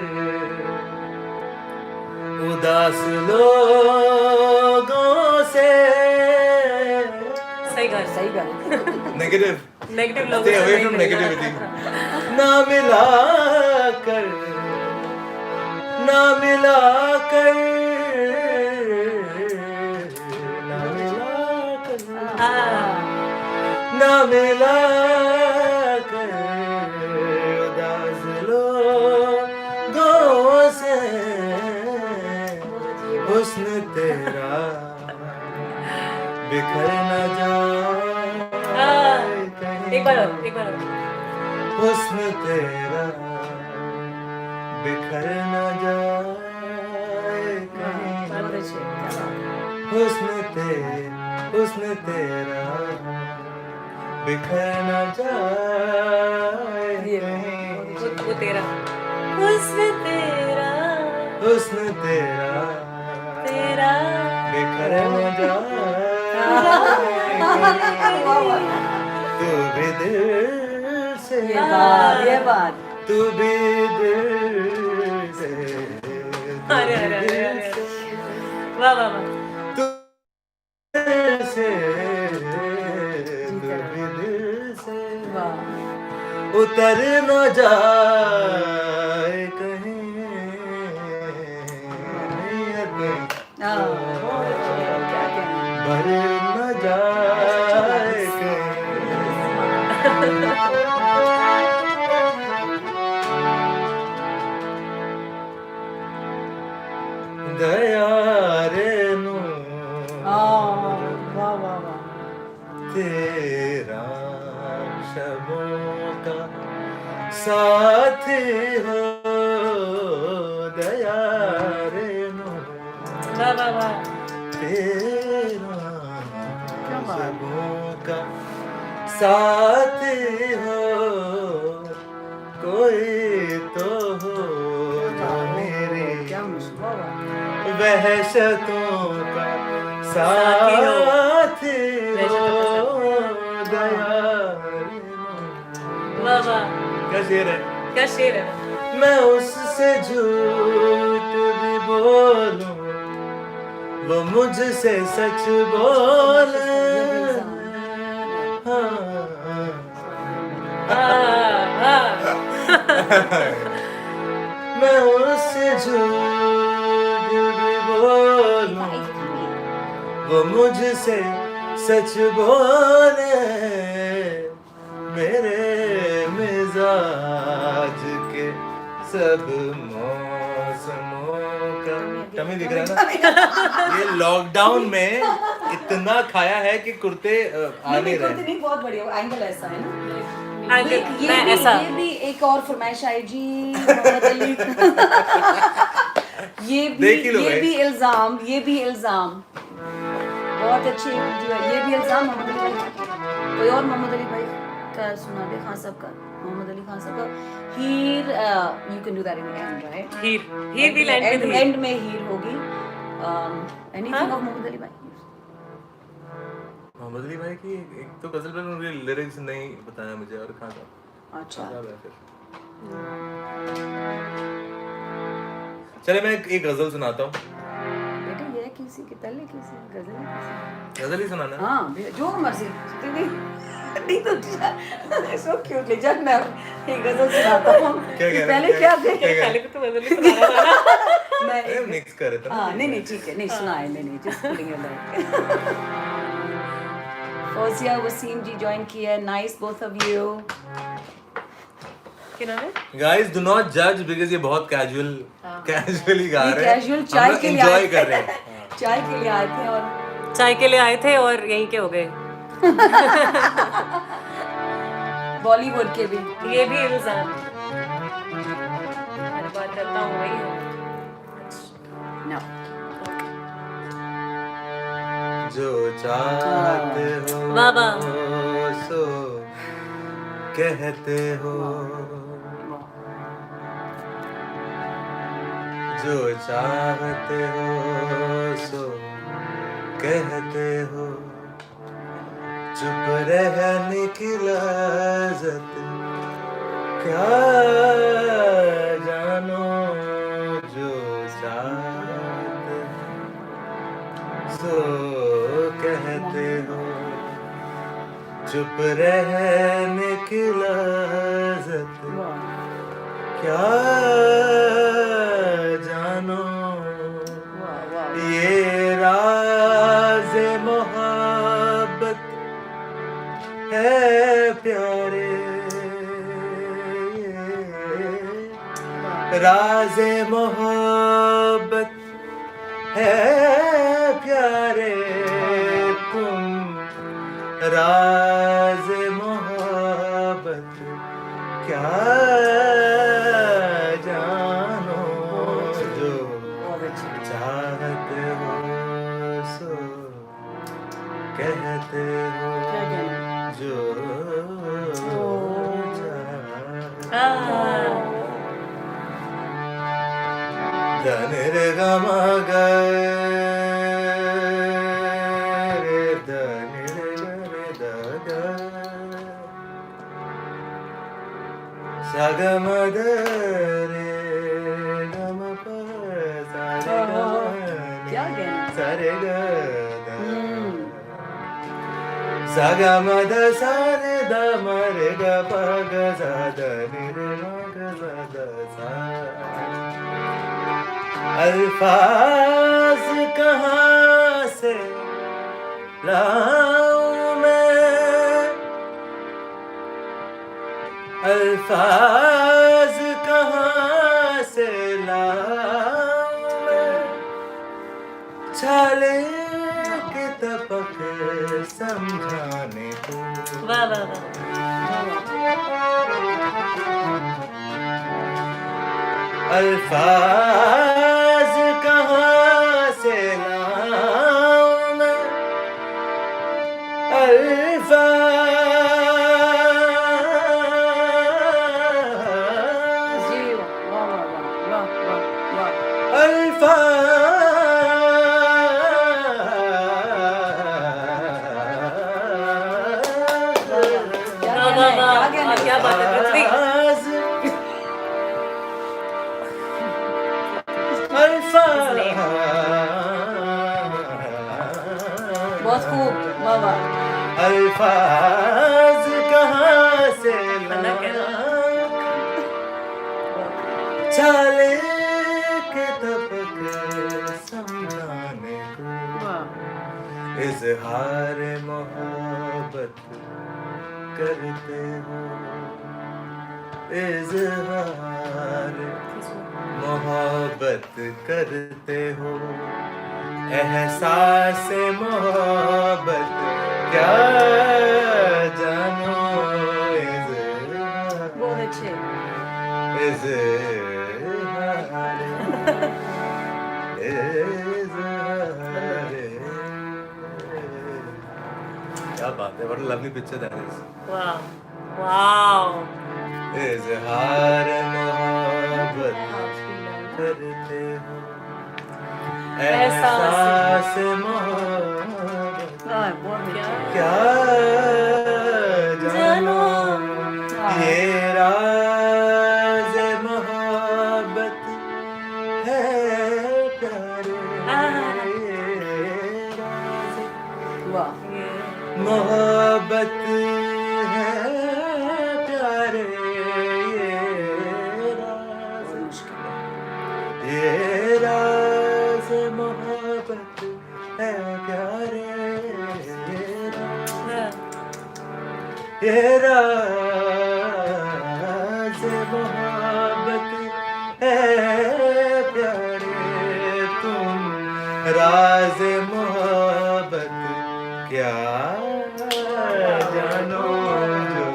A: उदास लोगों से
C: सही गल
B: सही गल
A: नेगेटिव
C: नेगेटिव लोगों
A: Stay
C: से
A: away
C: नहीं
A: from
C: मिलना।
A: negativity. ना मिला कर ना मिला कर ना मिला कर ना मिला कर उदास लोगों से हुस्न तेरा बिखर न जाए कहीं
C: एक बार और
A: हुस्न तेरा बिखर न जाए कहीं हुस्न तेरा बिखर न जाए कहीं
C: वो तेरा हुस्न तेरा
A: हुस्न तेरा
C: तेरा
A: बिखर न जाए तू भी दिल से
B: ये बात
A: तू भी दिल से
C: अरे अरे अरे अरे वाह वाह वाह
A: तू दिल से तू भी दिल से
B: वाह
A: उतर न जाए कहीं
B: क्या कहना
A: भर न जाए कहीं दया रे
B: वाह वाह वाह
A: तेरा शबों का साथ हो दया रे
C: वाह वाह वाह
A: तेरा
B: क्या बात?
A: शबों का साथ हो कोई तो हो जो मेरी
B: क्या मुश्किल वाह
A: वहशतों का
C: साथी हो।
A: साथ
C: वहशतों
A: हो दया
C: वाह वाह
A: क्या शेर है
C: क्या शेर है
A: मैं उससे झूठ भी बोलूं वो मुझसे सच बोले मैं उससे झूठ भी बोलूं वो मुझसे सच बोले मेरे मिजाज के सब मौसमों का टमी दिख रहा है ना ये लॉकडाउन में इतना खाया है कि कुर्ते आ नहीं रहे
B: नहीं बहुत बढ़िया एंगल ऐसा है ना
C: एंगल मैं ऐसा
B: ये भी एक और फरमाइश आई जी मोहम्मद अली
A: देख ही लो
B: ये
A: guys।
B: भी इल्जाम बहुत अच्छे ये भी इल्जाम मोहम्मद अली भाई कोई और मोहम्मद अली भाई का सुना दे खान साहब का मोहम्मद अली खान साहब का Heer you can do that in end right
C: Heer will end with
B: end में हीर होगी एनीथिंग ऑफ मोहम्मद अली भाई
A: मोहम्मद अली भाई की एक तो गजल पर उनके लिरिक्स नहीं बताया मुझे और कहाँ था
B: अच्छा
A: खराब है फिर चले मैं एक गजल सुनाता हूँ
B: बेटे ये किसी की तले किसी गजल किसी
A: गजल ही सुनाना है?
B: हाँ जो मर्जी नहीं तो सो क्यूट ले जब मैं एक गजल सुनाता हूँ
A: क्या कह रहे
B: पहले क्या थे
C: पहले तो गजल ही सुना रहा था ना
A: अरे
B: मैं
A: मिक्स कर रहे थे ना।
B: हाँ नहीं ठीक है नहीं सुनाए नहीं just putting it like Fauzia Waseem ji join किया नाइस बोथ ऑफ यू
C: क्या नाम है
A: Guys, do not judge because ये बहुत कैजुअली गा
B: ये
A: रहे हैं
B: कैजुअल चाय के लिए
A: एंजॉय
B: आए
A: कर रहे
B: थे
A: हैं
B: चाय के लिए आए थे और
C: चाय के लिए आए थे और यहीं के हो गए
B: बॉलीवुड के भी
C: ये भी इल्जाम हर बात करता हूँ वही है
B: No.
A: जो चाहते हो
C: वाह वाह
A: सो कहते हो जो चाहते हो सो कहते हो चुप रहने की लाजत क्या जानो जो चाहते हो सो कहते हो चुप रहने की लाजत क्या जानो ये राज मोहब्बत है प्यारे राज मोहब्बत है प्यारे तुम राज मोहब्बत क्या जानो जो चाहते हो सो कहते हो जो धनिर गमा रे धनिर रे दा ग म द रे ग म प सा रे ग म
B: क्या
A: नि
B: गाना?
A: सा रे ग द सा ग म द सा रे द म रे ग प ग सा द नि रे म ग सा द सा अल्फाज कहाँ से लाऊं मैं, अल्फाज कहाँ से लाऊं मैं, छाले के तपक समझाने को।
C: वाह वाह वाह
A: अल्फाज कहाँ से लाऊं मैं, अल्फाज
B: जी वाह वाह वाह वाह वाह क्या
C: वाह
B: गाना
C: वाह
B: है?
C: वाह
B: क्या गाना है?
C: क्या बात है पृथ्वी
B: बहुत खूब वाह वाह
A: अल्फाज कहाँ से
C: खनक है ना
A: चाले के तपक समझाने को,
B: वाह
A: इजहार मोहब्बत करते हो, इजहार मोहब्बत करते हो, एहसास मोहब्बत क्या जानो,
B: बहुत अच्छे
A: इजहार इजहार। क्या बात है, what a lovely picture that is.
C: वाह वाह
A: इजहार मोहब्बत करते हो, एहसास मोहब्बत
B: वाह बहुत अच्छे
A: क्या जानो, ये राज मोहब्बत है प्यारे, राज
B: वाह
A: मोहब्बत है प्यारे, ये राज मोहब्बत है प्यारे, ये राज मोहब्बत है प्यारे, तुम राज मोहब्बत क्या जानो जो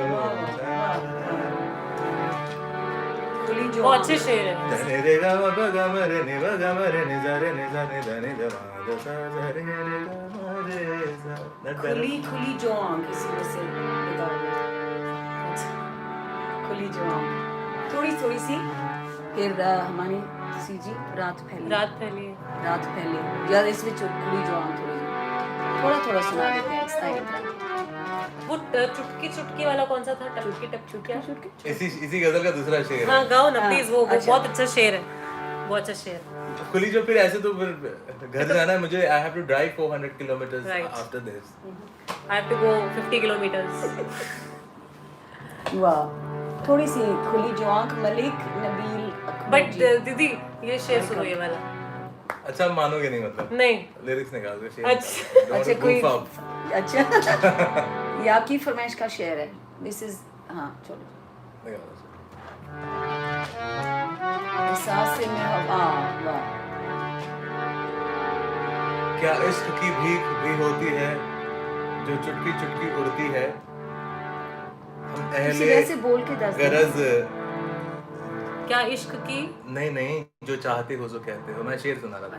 B: खुली जो
C: बहुत अच्छे शेर है
A: धने रे ग म प ग म रे नि व ग म रे नि za रे नि za नि ध नि ध म ध सा za रे रे ग म रे सा। That better?
B: खुली खुली जो आंख इसी में से निकालो खुली जो आंख थोड़ी थोड़ी सी फिर हमारी सीजी रात फैली
C: रात फैली है
B: रात फैली यार इस ਵਿੱਚ खुली जो आंख थोड़ा थोड़ा सुना देते हैं इस टाइम का
C: वो चुटकी चुटकी वाला कौन सा था टपकी टप चुटकी
A: इसी गजल का दूसरा शेर
C: हाँ
A: है।
C: गाओ ना
B: हाँ,
C: प्लीज वो
B: अच्छा।
C: बहुत अच्छा शेर है बहुत अच्छा शेर
A: खुली जो फिर ऐसे तो फिर घर जाना है मुझे, I have to drive 400 kilometres
C: Right.
A: After this.
C: I have to go 50 kilometres
B: वाह थोड़ी सी खुली जो आंख मलिक नबील
C: बट दीदी ये शेर सुनो ये वाला
A: अच्छा मानोगे नहीं मतलब,
C: नहीं
A: लिरिक्स निकाल दो शेर
C: अच्छा।
A: निकाल दो।
B: अच्छा
A: Don't
B: कोई
A: goof up.
B: अच्छा ये आपकी फरमाइश का शेर है दिस इज हाँ चलो
A: निकाल दो।
B: एहसास से मैं वाह
A: क्या इश्क की भीख भी होती है जो चुटकी चुटकी उड़ती है, हम
B: किसी
A: अहले
B: वैसे बोल के दस दो।
A: गरज
C: क्या इश्क की
A: नहीं जो चाहते हो जो कहते हो, मैं शेर सुना रहा था।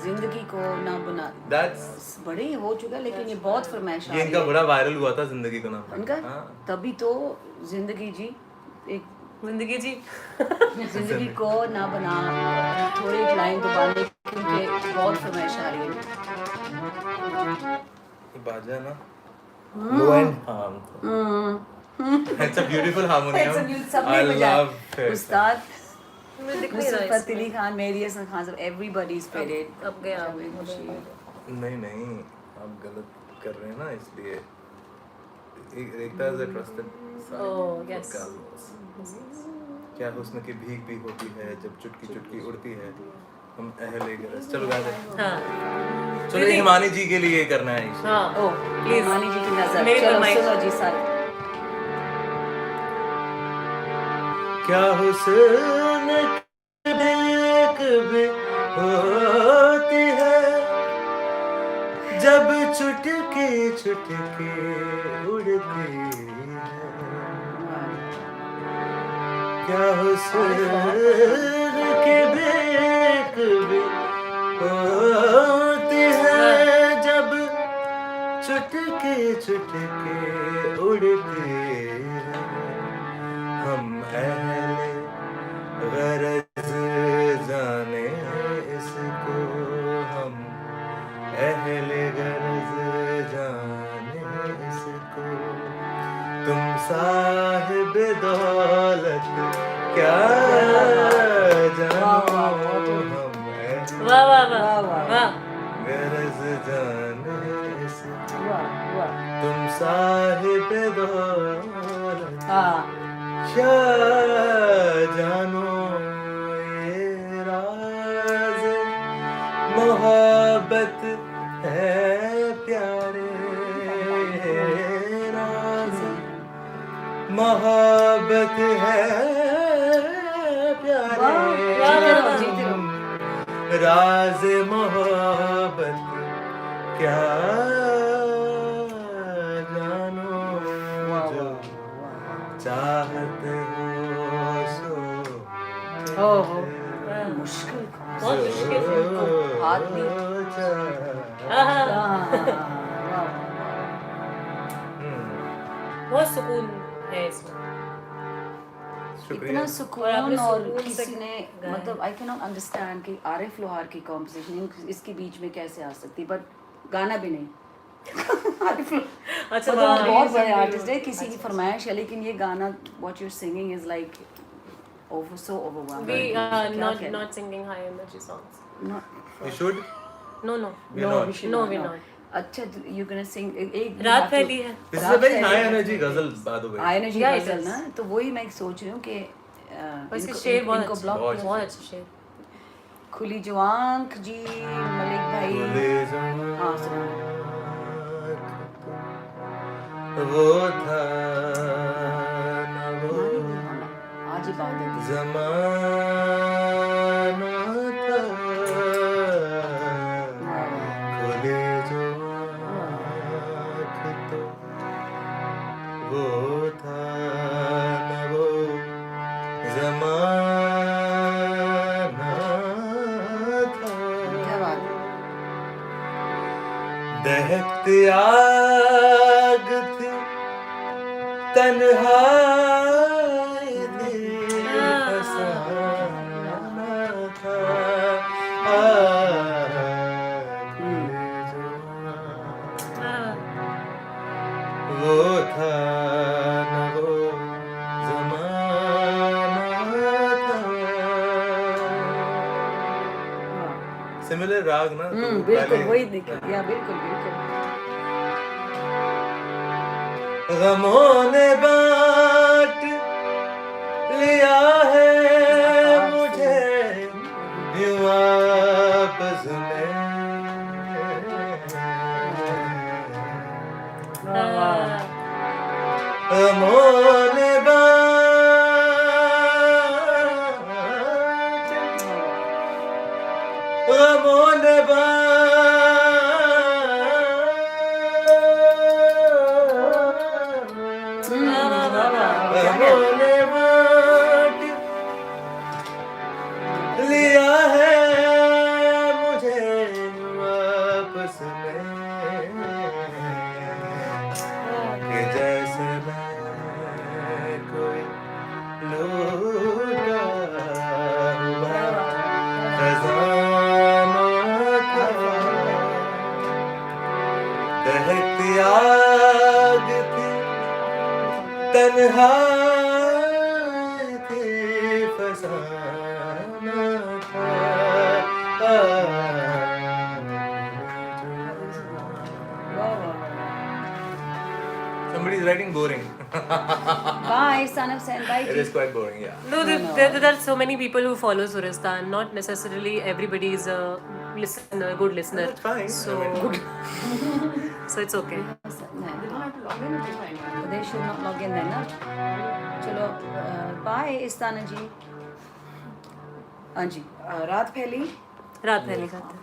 B: जिंदगी को ना बना
A: That's
B: बड़े ही हो चुका लेकिन ये बहुत फरमाइश आ
A: ये
B: रही
A: इनका
B: है
A: बड़ा वायरल हुआ था जिंदगी को ना।
B: इनका
A: हाँ।
B: तभी तो जिंदगी जी एक
C: जिंदगी जी
B: जिंदगी को ना बना थोड़ी एक लाइन तो बांधे क्योंकि बहुत फरमाइश आ रही है
A: ये बाजा ना लो एंड हाँ It's a beautiful harmonium.
B: सबने
A: I
B: बजाया
A: love it.
B: उस्ताद
C: मुझे दिख नहीं रहा
B: नुसरत
C: इसमें।
B: फतेह अली खान मेहदी हसन खान सब एवरीबॉडी इज पेडेड
C: अब गया
A: नहीं आप गलत कर रहे हैं ना, इसलिए Ekta is a trusted
C: Oh, yes.
A: क्या हुस्न की भीख भी होती है जब चुटकी चुटकी उड़ती है, हम अहले गरज। चलो गा दे।
C: हाँ
A: चलो ये हिमानी जी के लिए करना है इसे।
C: हाँ
B: ओ
C: Please.
B: मानी जी की नजर
C: मेरी
B: चलो
C: फरमाइश।
B: सुनो जी सारे
A: क्या हुस्न की भीख भी होती है जब चुटकी चुटकी उड़ती है, क्या हुस्न की भीख भी होती है जब चुटकी चुटकी उड़ती है, हम अहले गरज जाने इसको, हम अहले गरज जाने इसको, तुम साहिब दौलत क्या जानो, हम
C: वाह वाह वाह
B: वाह, वाह।
C: वाह
A: गरज जाने इसको,
B: वाह वाह
A: तुम साहिब दौलत
B: हाँ
A: क्या जानो, ये राज मोहब्बत है प्यारे, राज मोहब्बत है प्यारे,
B: जीते रहो जीते रहो
A: राज मोहब्बत क्या जानो, जो चाहते हो सो
B: हो मुश्किल
C: बहुत मुश्किल है।
B: हाथ नहीं
C: हाँ, हाँ,
B: हाँ,
C: बहुत सुकून है इसमें
B: इतना
C: और
B: सुकून
C: आपने
B: और
C: सुकून से
B: किसी ने
C: गाया।
B: मतलब आई कैन नॉट अंडरस्टैंड कि आरिफ लोहार की कॉम्पोजिशन इसके बीच में कैसे आ सकती, बट गाना भी नहीं आरिफ लोहार
C: अच्छा
B: मतलब वो
C: हाँ,
B: बहुत
C: ये
B: बड़े
C: सब
B: आर्टिस्ट है, किसी की फरमाइश है, लेकिन ये गाना what you are singing is like over so
C: we
B: overwhelming
C: are not singing high energy songs
A: You should.
C: no
A: We're not.
C: No, we're not.
B: अच्छा यू गोना सिंग एक
C: रात फैली है
A: This is a very high energy ghazal, by the way.
B: High energy
C: Yeah, it
B: गजल
C: is.
B: ना, तो वही मैं सोच रही हूँ कि
C: और इसके
B: इनको-
C: शेर बहुत
B: इनको
C: अच्छे
B: ब्लॉक
A: बहुत
B: किया।
C: बहुत अच्छे शेर
B: खुली जो आंख जी मलिक भाई
A: खुले
B: हाँ सुना
A: वो था न वो
B: आज ही बात है
A: जमाना था, खुले जो आँख तो वो था न वो जमाना था,
B: क्या बात है
A: दहकती आग थी तन्हाई थी फसाना था, खुले जो
C: हाँ,
A: वो था न वो जमाना था। सिमिलर राग ना, तो
B: बिल्कुल
A: पहले-
B: वही देखिए या बिल्कुल बिल्कुल
A: गमों ने बांट लिया है मुझे यूं आपस में,
C: हाँ,
A: गमों ने गमों ने गमों ने बांट लिया है मुझे वापस में, कि जैसे मैं कोई लूटा हुआ खजाना था, दहकती आग थी तन्हा थे फसाना था Somebody is writing boring.
B: Bye, son of Sen. Bye.
A: It is quite boring, yeah.
C: No, there are so many people who follow Suristan. Not necessarily everybody is a listener, good listener.
A: That's fine.
C: So,
A: I mean,
C: so it's okay.
B: They should not log in then, na? चलो bye Istana जी. हाँ जी. रात फैली.
C: रात पहले खाते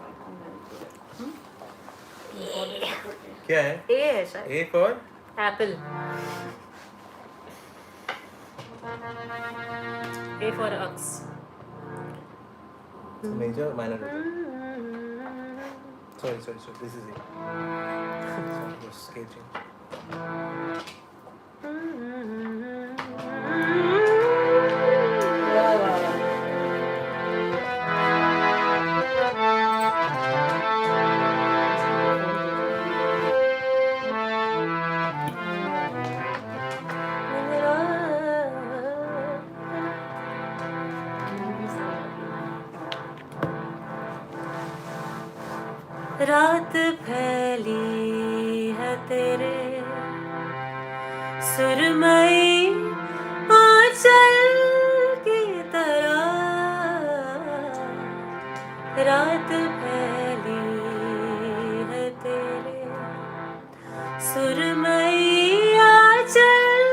A: क्या है?
C: ए है शायद.
A: A for
C: Apple. A for Ux.
A: major, minor. Sorry. This is it. Sorry, was sketching.
C: रात फैली है तेरे सुरमई आंचल की तरह. रात फैली है तेरे सुरमई आंचल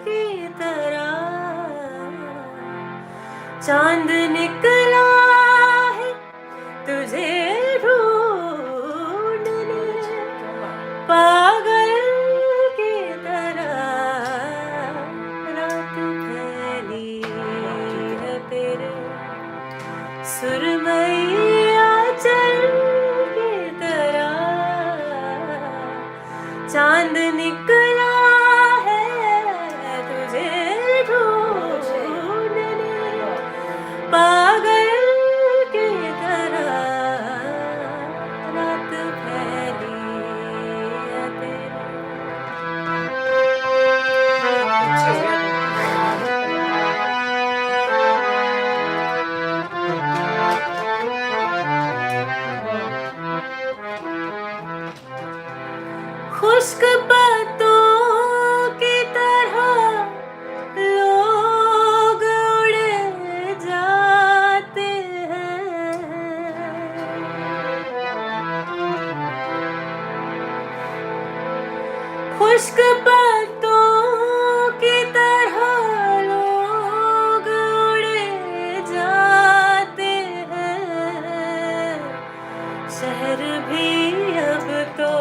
C: की तरह. चांद निकला है तुझे पागल की तरह. रात फैली है तेरे सुरमई आंचल की तरह. चांद निकला है तुझे ढूंढने पागल की तरह. रात फैली खुश्क पत्तों की तरह लोग उड़ जाते हैं. खुश्क पत्तों की तरह लोग उड़ जाते हैं. शहर भी अब तो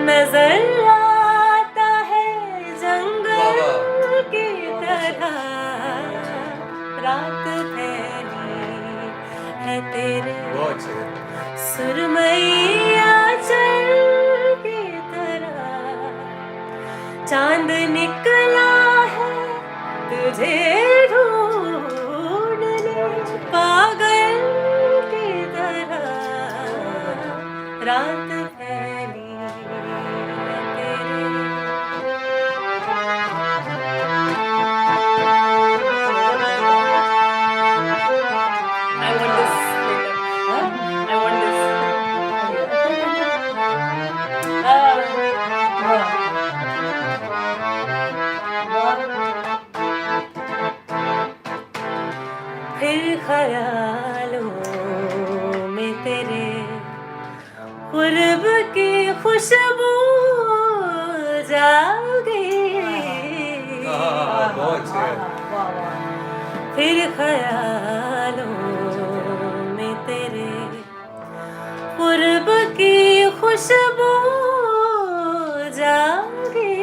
C: नजर आता है जंगल की तरह. रात फैली है तेरे
A: Watch it.
C: सुरमई आंचल की तरह. चांद निकला है तुझे ढूंढने पागल की तरह. रात फैली है तेरे. I want this later. I want this. फिर ख्यालों में तेरे कुर्ब की खुशबू जागी.
A: Watch it.
C: फिर ख्यालों में तेरे कुर्ब की खुशबू जागी.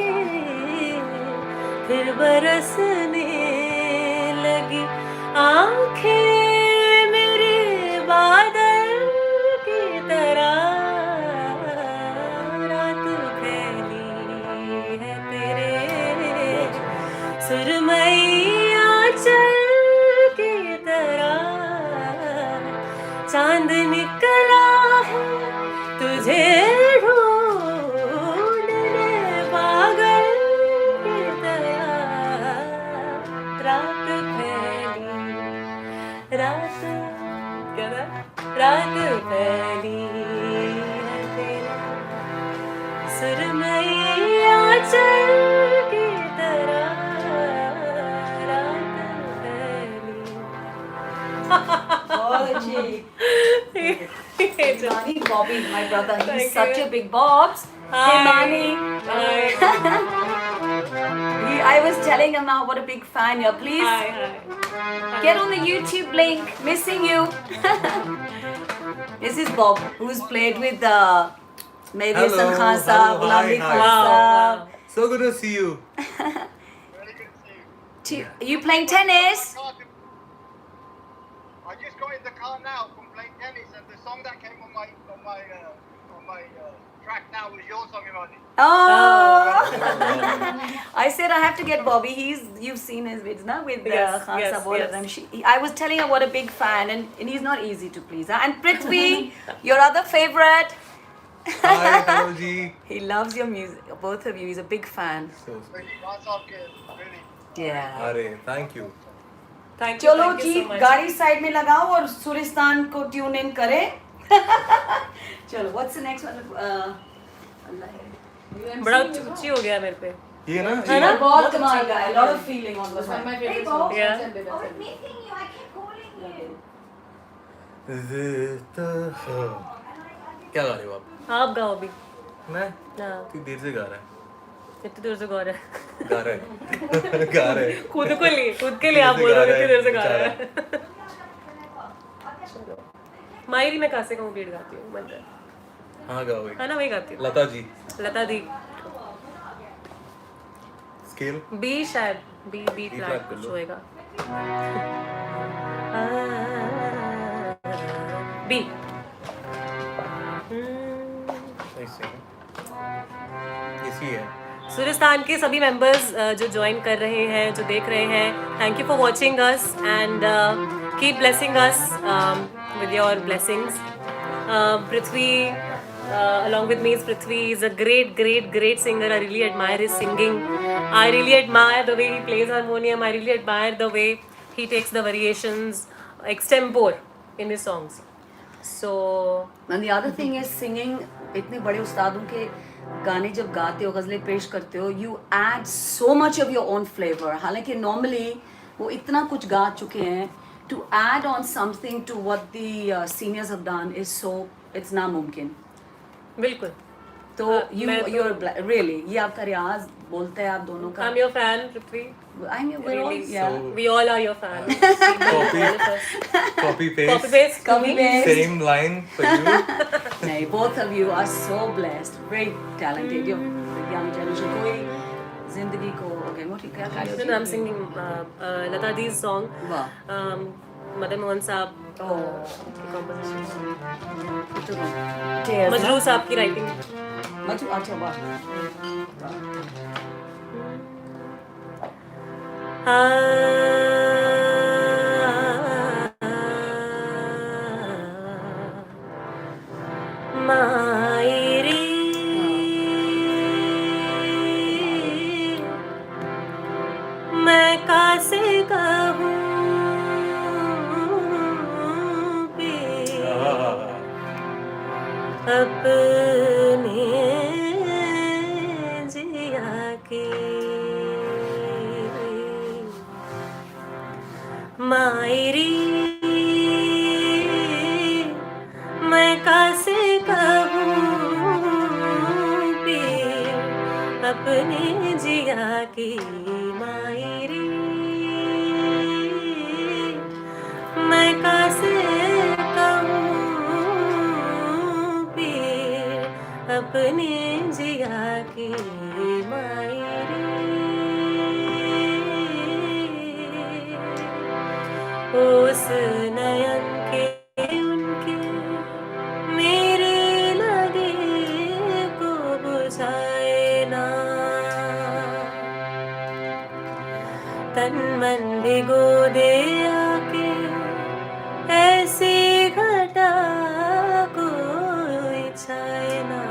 C: फिर बरसने लगी आंखें मेरी बादल की तरह. रात फैली है तेरे सुरमई आंचल की तरह. चांद निकला है तुझे ढूंढने पागल की रात फैली, रात क्या था? रात फैली है तेरा सुरमई आंचल की तरह, रात फैली।
B: बहुत अच्छी।
C: ये जो-
B: Mani, Bobby, my brother, he's
C: Thank
B: such
C: you.
B: a big Bobs. Hey,
C: Hi.
B: Mani.
C: Hi.
B: I was telling him now what a big fan you're. Please
C: Hi, hi.
B: get on the YouTube link. Missing you. This is Bob, who's played with Mehdi
A: Hello,
B: Hassan Khan
A: hello,
B: Saab,
A: hi,
B: Ghulam Nabi
A: hi.
B: Khan
C: Wow,
B: Saab.
C: wow.
A: So good to see you.
D: Very good to see you.
B: You playing tennis?
D: I just got in the car now from playing tennis, and the song that came on my track now was your song, Imani.
B: Oh. I said I have to get Bobby. You've seen his videos now with
C: Yes,
B: Khan
C: yes,
B: Saab, all
C: yes.
B: of them. I was telling her what a big fan, and he's not easy to please. Huh? And Prithvi, your other favorite.
A: Hi, hello ji.
B: He loves your music, both of you. He's a big fan.
A: So
D: Really, that's all good. Really.
B: Yeah.
A: Are, thank you.
C: Thank you,
B: चलो
C: thank you
B: जी
C: so much.
B: गाड़ी side में लगाओ और सुरिस्तान को tune in करें. चलो what's the next one?
C: बड़ा ऊंची हो गया मेरे पे.
A: ये ना
C: है ना?
B: बहुत कमाल का है. Lot of feeling on the
E: One of my
B: song.
E: favorite songs.
C: Yeah.
E: Oh,
B: I'm missing you. I keep calling you.
A: क्या गा रहे हो आप?
C: आप गाओ भी.
A: मैं
C: हाँ.
A: तू देर से गा रहा है.
C: इतनी देर से गा रहा है.
A: गा रहा है. गा रहा है.
C: खुद को लिए, खुद के लिए आप बोल रहे हो इतनी देर से गा रहा है. चलो. मायरी मैं कहाँ से कहूँ बीट गाती हूँ मन है.
A: हाँ गाओ एक.
C: है ना वही गाती हूँ.
A: लता जी.
C: लता दी.
A: स्केल.
C: बी शायद बी बी
A: flat
C: फ्लैट
A: कर
C: कुछ
A: लो.
C: होएगा. बी.
A: ऐसे है. इसी है.
C: सूर्यस्तान के सभी मेंबर्स जो ज्वाइन कर रहे हैं, जो देख रहे हैं, thank you for watching us and keep blessing us with your blessings. Prithvi along with me is Prithvi. He's a great singer. I really admire his singing. I really admire the way he plays harmonium. I really admire the way he takes the variations extempore in his songs. So
B: And the other thing is singing. इतने बड़े उस्तादों के गाने जब गाते हो, गज़लें पेश करते हो, you add so much of your own flavor. हालांकि normally वो इतना कुछ गा चुके हैं, to add on something to what the seniors have done is so, it's नामुमकिन.
C: बिल्कुल.
B: तो
C: मैं तो-
B: you're really, ये आपका रियाज बोलता है आप दोनों का.
C: I'm your fan, Prithvi.
B: I'm your we're all,
C: Really?
B: yeah.
A: So-
C: We all are your fans.
A: Copy.
C: All of us.
A: Copy
C: Copy
A: paste.
C: paste.
B: Copy paste.
A: Same line for you.
B: नहीं, both of you are so blessed, very talented. You're the young generation. कोई जिंदगी को okay, मोटी क्या कार्य
C: Then I'm singing Lata Di's song.
B: वाह.
C: Madan Mohan साहब
B: Oh.
C: की composition.
B: Cheers.
C: मजरू साहब की writing.
B: मजरू अच्छा वाह.
C: मायरी मैं कासे कहूँ अपने जिया के मायरी मैं कासे कहूँ पीर अपने जिया की मायरी मैं कासे कहूँ पीर अपने जिया की मायरी उस नयन के उनके मेरे लगे को बुझाए ना तन मन भिगो दे आके ऐसी घटा कोई छाए ना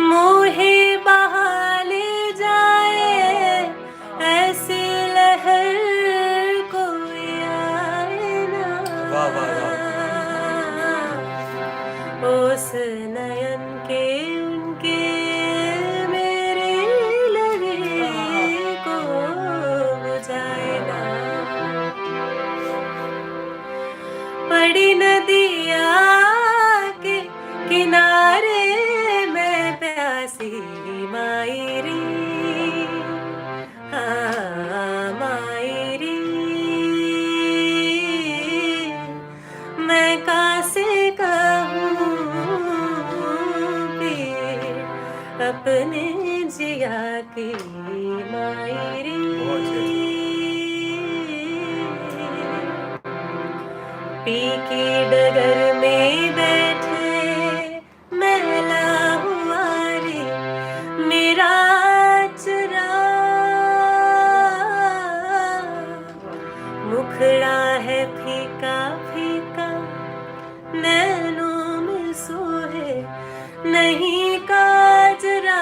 C: मोहे बहा ले जाए पी की डगर में बैठे मैला हुआ रे मेरा चरा, मुखड़ा है फीका फीका नैनों में सोहे नहीं काजरा,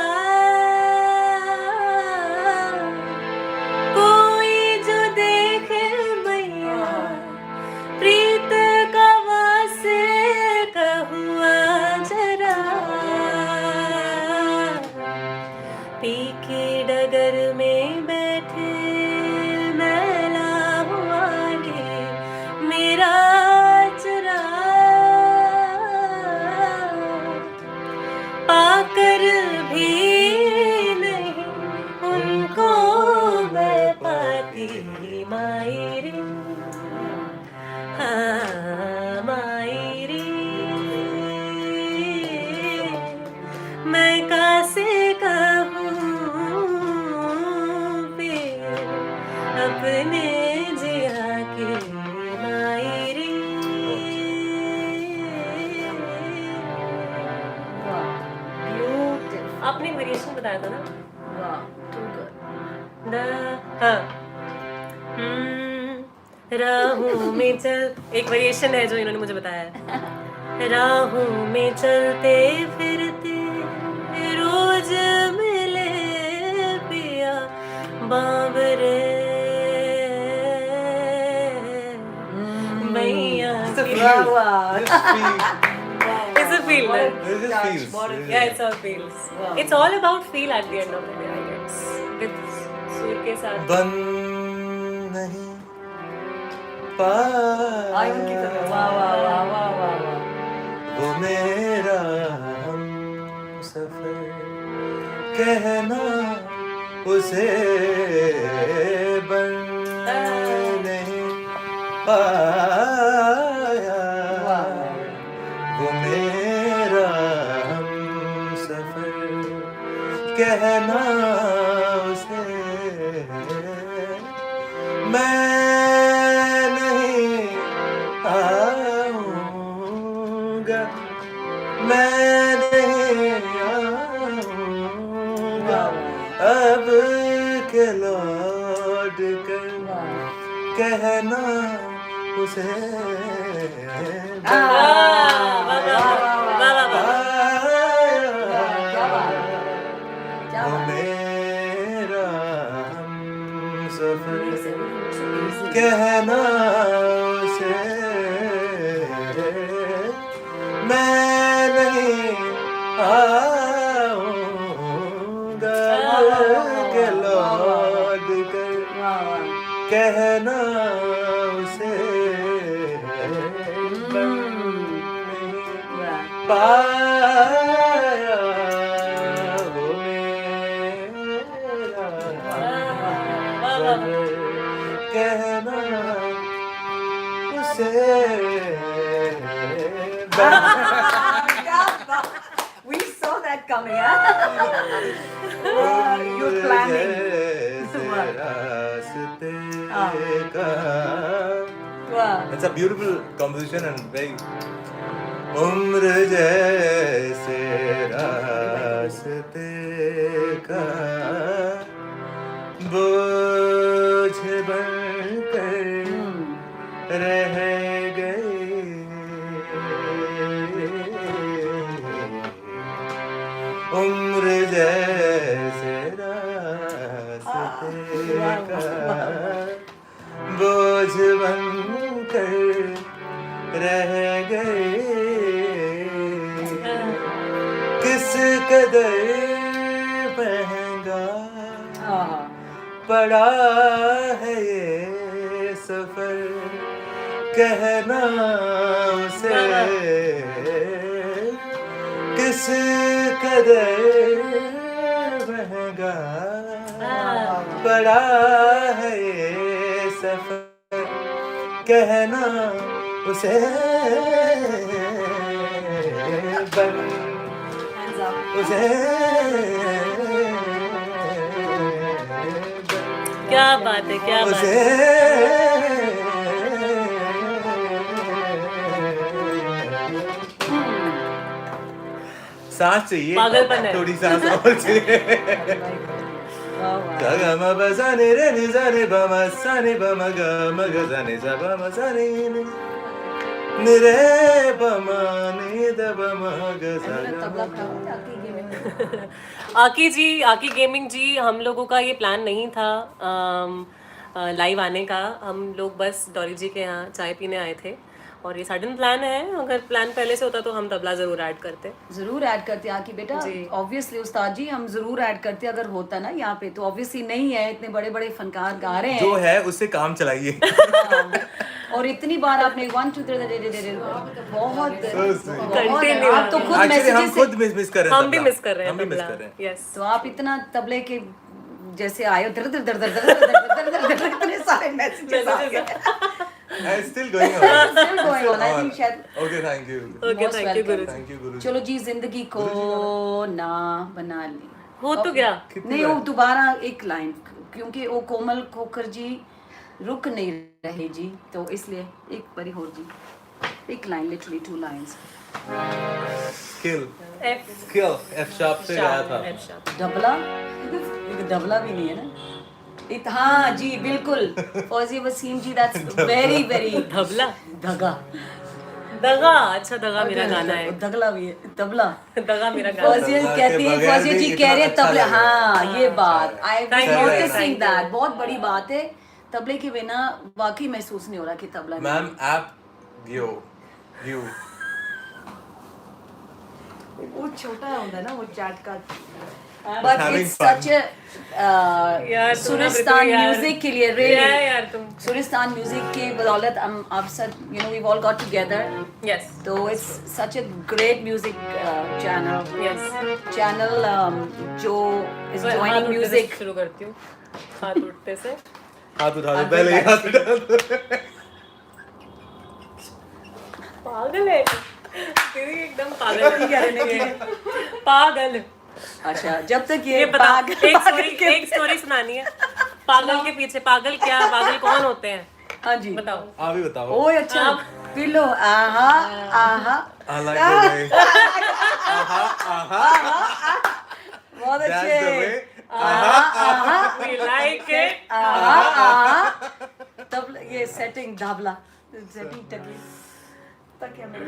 C: कोई जो देखे मैया प्रीत का वासे कहुआ जरा, पी की डगर में बैठे मैला हुआ रे मेरा चरा, पाकर भी नहीं उनको मैं पाती मायरे, हाँ मायरे, मैं कैसे कहूँ फिर अपने जिया के मायरे।
B: Beautiful.
C: आपने वेरिएशन बताया था ना?
B: Wow, too good.
C: हाँ। राहों में चल, एक वेरिएशन है जो इन्होंने मुझे बताया है। राहों में चलते फिरते रोज मिले पिया बाबरे मैया की।
B: Wow, wow.
C: It's a feel,
B: What a
C: man.
A: It just
B: touch,
A: feels,
B: what a
A: yeah.
C: Yeah, it's all feels.
B: Wow.
C: It's all about feel at the end of the day, I guess. With सुर के साथ।
A: बन नहीं
B: आई उनकी तरह। वाह वाह वाह वाह वाह वाह।
A: वो मेरा हम सफर कहना उसे बन नहीं पाया, वो मेरा हम सफर कहना उसे मैं नहीं आऊंगा, मैं नहीं आऊंगा अब के लौट कर कहना उसे वो मेरा हम सफर कहना उसे मैं नहीं आऊंगा के लौट कर कहना उसे बन नहीं पाया, वो मेरा सफर कहना उसे बन
B: We saw that coming, huh? You planning.
A: रास्ते
B: Ah.
A: का।
B: Wow.
A: It's a beautiful composition and very उम्र जैसे रास्ते का बोझ बनकर रह गए, उम्र जैसे रास्ते का बोझ बनकर रह गए, किस कदर महंगा पड़ा है ये सफर कहना उसे, किस कदर महंगा पड़ा है ये सफर कहना उसे बन
B: Hands up.
A: उसे
C: क्या बात है, क्या बात
A: उसे
C: है।
A: सांस चाहिए,
C: पागलपन है।
A: थोड़ी सांस और चाहिए। ग ग म प सा नि रे नि सा रे ब म सा नि ब म ग म ग सा नि सा ब म सा नि नि रे ब म नि द ब म ग सा ग।
C: आकी गेमिंग जी, हम लोगों का ये प्लान नहीं था लाइव आने का। हम लोग बस डॉली जी के यहाँ चाय पीने आए थे और ये सडन प्लान है। अगर प्लान पहले से होता तो हम तबला जरूर ऐड करते।
B: जरूर ऐड करते आकी बेटा, ऑब्वियसली उस्ताद जी हम जरूर ऐड करते अगर होता ना यहाँ पे। तो ऑब्वियसली नहीं है, इतने बड़े बड़े फनकार गा रहे हैं
A: जो है उससे काम चलाइए।
B: और इतनी बार आपने 1 2 3 बहुत
C: Continue.
B: आप तो खुद
A: एक्चुअली हम
B: मैसेजेस
A: खुद मिस कर रहे हैं,
C: हम भी
A: तबला।
C: मिस कर रहे हैं
A: हम भी मिस
C: तबला।
A: कर रहे हैं।
C: यस,
B: तो आप इतना तबले के जैसे आए हो दर दर दर दर दर दर दर दर इतने सारे मैसेजेस आ गए।
A: Still going on.
B: Still going on, I think शायद
A: Okay, thank you.
C: Okay,
B: Most
C: thank you
B: welcome.
C: Guru.
A: Thank you, Guru.
B: चलो जी, जिंदगी को ना बना ली।
C: हो तो गया।
B: नहीं, वो दोबारा एक लाइन, क्योंकि वो कोमल खोकर जी रुक नहीं रहे जी, तो इसलिए एक बारी और जी, एक line, literally 2 lines।
A: Skill.
C: F
A: Skill. F sharp से गाया था।
C: F sharp.
B: डबला, एक डबला भी नहीं है ना। हाँ जी, बिल्कुल फौजी वसीम जी, दैट्स वेरी वेरी
C: धबला,
B: धगा
C: दगा। अच्छा, दगा मेरा गाना है।
B: दगला भी है, तबला।
C: दगा मेरा गाना है।
B: फौजिया
A: तबला के
B: कहती है,
A: बगैर
B: फौजिया
A: भी
B: जी
A: इतना
B: कह रहे हैं
A: अच्छा
B: तबले,
A: लगेगा।
B: हाँ ये बात I was
C: Thank you,
B: noticing
C: thank you.
B: That, बहुत बड़ी बात है। तबले के बिना वाकई महसूस नहीं हो रहा कि तबला नहीं
A: मैम आप गियो गियो
B: है। वो छोटा होता है ना वो चैट का, बट
A: having
B: इट्स
A: fun.
B: सच अ
C: यार,
B: सुरिस्तान म्यूजिक के लिए
C: यार
B: रियली,
C: तुम।
B: सुरिस्तान म्यूजिक की बदौलत हम आप सब, you know, we all got together,
C: yes,
B: तो it's such a great music
C: yes.
B: Channel जो इज
C: हाथ
B: जॉइनिंग
C: उठते से
B: म्यूजिक।
C: शुरू करती हूँ। हाथ उठते से।
A: हाथ उठा दो पहले ही, हाथ उठा दो।
C: पागल है दीदी, एकदम पागल है। पागल।
B: अच्छा, जब तक
C: ये
B: ये
C: बता,
B: पागल
C: एक स्टोरी सुनानी है पागल के पीछे। पागल क्या, पागल कौन होते हैं,
B: हाँ जी
C: बताओ।
A: आप ही बताओ।
B: ओए अच्छा, पिलो आहा आहा,
A: I like the way.
B: बहुत
A: That's
B: अच्छे,
A: the way.
C: We like it.
B: आहा आहा, तब ये सेटिंग धाबला, सेटिंग टकी तक क्या मैं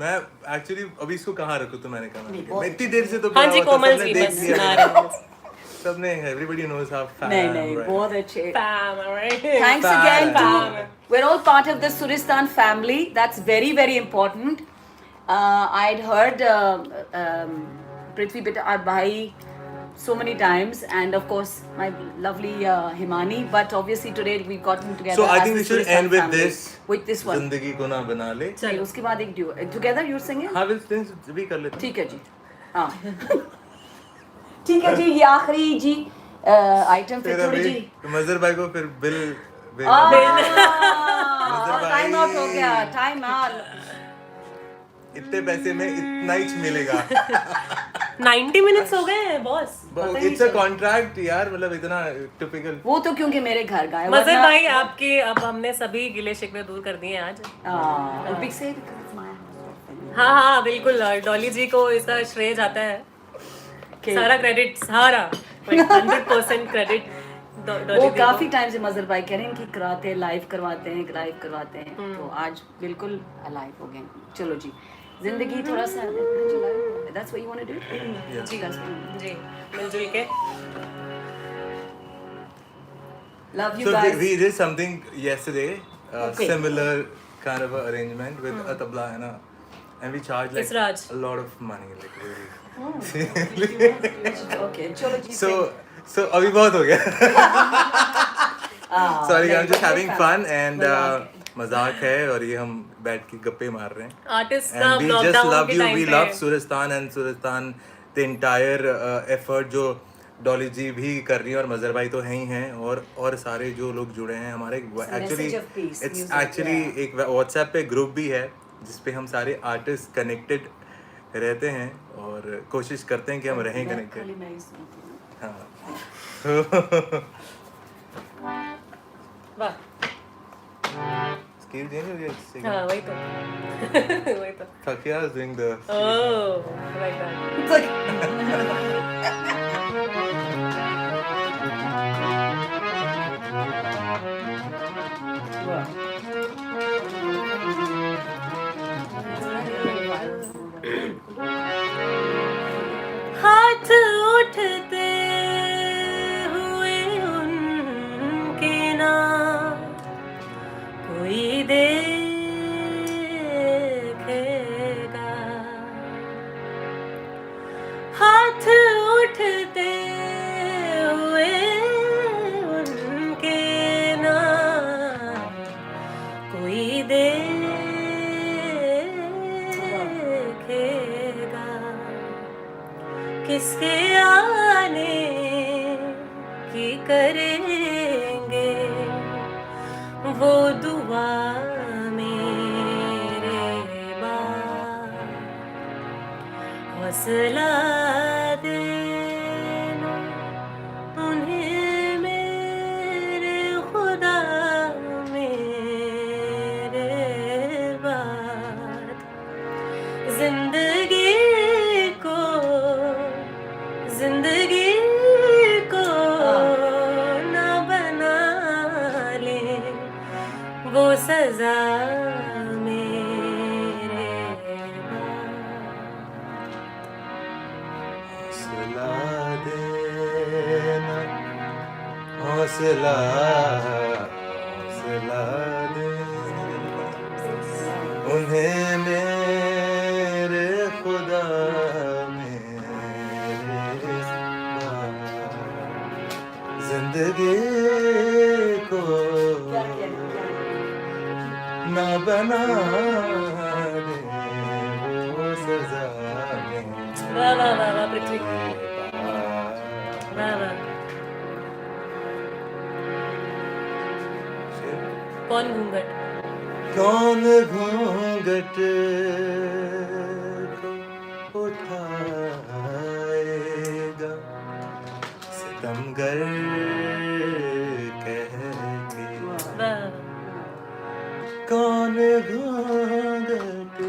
A: मैं एक्चुअली अभी इसको कहाँ रखूँ, तो मैंने कहा
B: नहीं,
A: मैं
B: बहुत
A: इतनी देर से तो
C: हाँ
A: पड़ा
C: जी,
A: हुआ था,
C: कोमल
A: सबने
C: जी
A: देख
C: बस
A: लिया।
C: सुना रहे हैं।
A: सबने, everybody knows how fan
B: नहीं
A: I am
B: नहीं,
A: right
B: बहुत
A: now.
B: अच्छे।
C: Bam, alright.
B: Thanks
A: Fan.
B: again
C: Fan.
B: to, we're all part of the Suristan family. That's very very important. I'd heard Prithvi Beta, our bhai, so many times, and of course my lovely Himani. But obviously today we've gotten together.
A: So I
B: as
A: think
B: the
A: we should
B: Suristan
A: end with
B: family.
A: this.
B: With this one.
A: जिंदगी को ना बना ले।
B: नहीं, उसके बाद एक duo. Together you're singing?
A: हाँ, we'll sing भी कर लेते हैं।
B: ठीक है जी, हाँ ठीक है जी, ये आखिरी जी आइटम, फिर
A: फिर
B: थोड़ी
A: अभी
B: जी
A: मजर भाई को फिर बिल
B: टाइम आउट हो गया, टाइम आउट।
A: इतने पैसे में इतना ही मिलेगा।
C: 90 मिनट्स हो गए हैं बॉस।
A: इट्स अ कॉन्ट्रैक्ट यार, मतलब इतना टिपिकल।
B: वो तो क्योंकि मेरे घर का है,
C: मजर भाई आपके, अब हमने सभी गिले शिकवे दूर कर दिए आज।
B: बिग से हाँ
C: हाँ हाँ बिल्कुल, डॉली जी को इसका श्रेय जाता है, सारा क्रेडिट, सारा 100% क्रेडिट
B: वो काफी टाइम से मजर भाई कह रहे हैं कि कराते लाइव करवाते हैं, लाइव करवाते हैं, तो आज बिल्कुल लाइव हो गए। चलो जी, जिंदगी थोड़ा सा that's what you want to do जी,
C: जी मिलजुल के।
B: Love you
A: So
B: guys.
A: we did something yesterday,
B: Okay.
A: similar kind of a arrangement with a tabla and we charged like
C: Israj.
A: a lot of money, like really.
B: Okay चलो जी।
A: So अभी बहुत हो गया। Sorry, I'm just having fun and मजाक है, और ये हम बैठ के गप्पे मार रहे हैं।
C: आर्टिस्ट का
A: And we just
C: lockdown
A: love
C: के
A: you.
C: टाइम
A: We
C: पे
A: love Suristan and Suristan, the entire effort जो डॉली जी भी कर रही है, और मजर भाई तो हैं ही हैं, और सारे जो लोग जुड़े हैं हमारे। Actually
B: message of peace,
A: it's
B: music,
A: actually एक व्हाट्सएप पे ग्रुप भी है जिसपे हम सारे आर्टिस्ट कनेक्टेड रहते हैं और कोशिश करते हैं कि हम रहें कनेक्टेड।
B: खाली मैं ही सुनती हूँ।
C: वाह,
A: स्केल चेंज हो गया इससे
C: हाँ वही तो वही तो
A: Fakir is doing the
C: oh like that हाथ उठते हुए उनके ना कोई देखेगा हाथ उठते हुए उनके ना कोई देखेगा किसके आने की करेंगे वो दुआ मेरे बाप हौसला देना उन्हें मेरे खुदा मेरे बाप जिंदगी को ना बना ले वो सजा मेरे
A: हौसला देना हौसला हौसला देना उन्हें मेरे खुदा मेरे बाप जिंदगी को ना बना दे वो सजा
C: वाह वाह वाह वाह पृथ्वी वाह वाह कौन घूंघट
A: कौन घूंघट को उठाएगा सितमगर कह के
C: वाह
A: कौन घूंघट को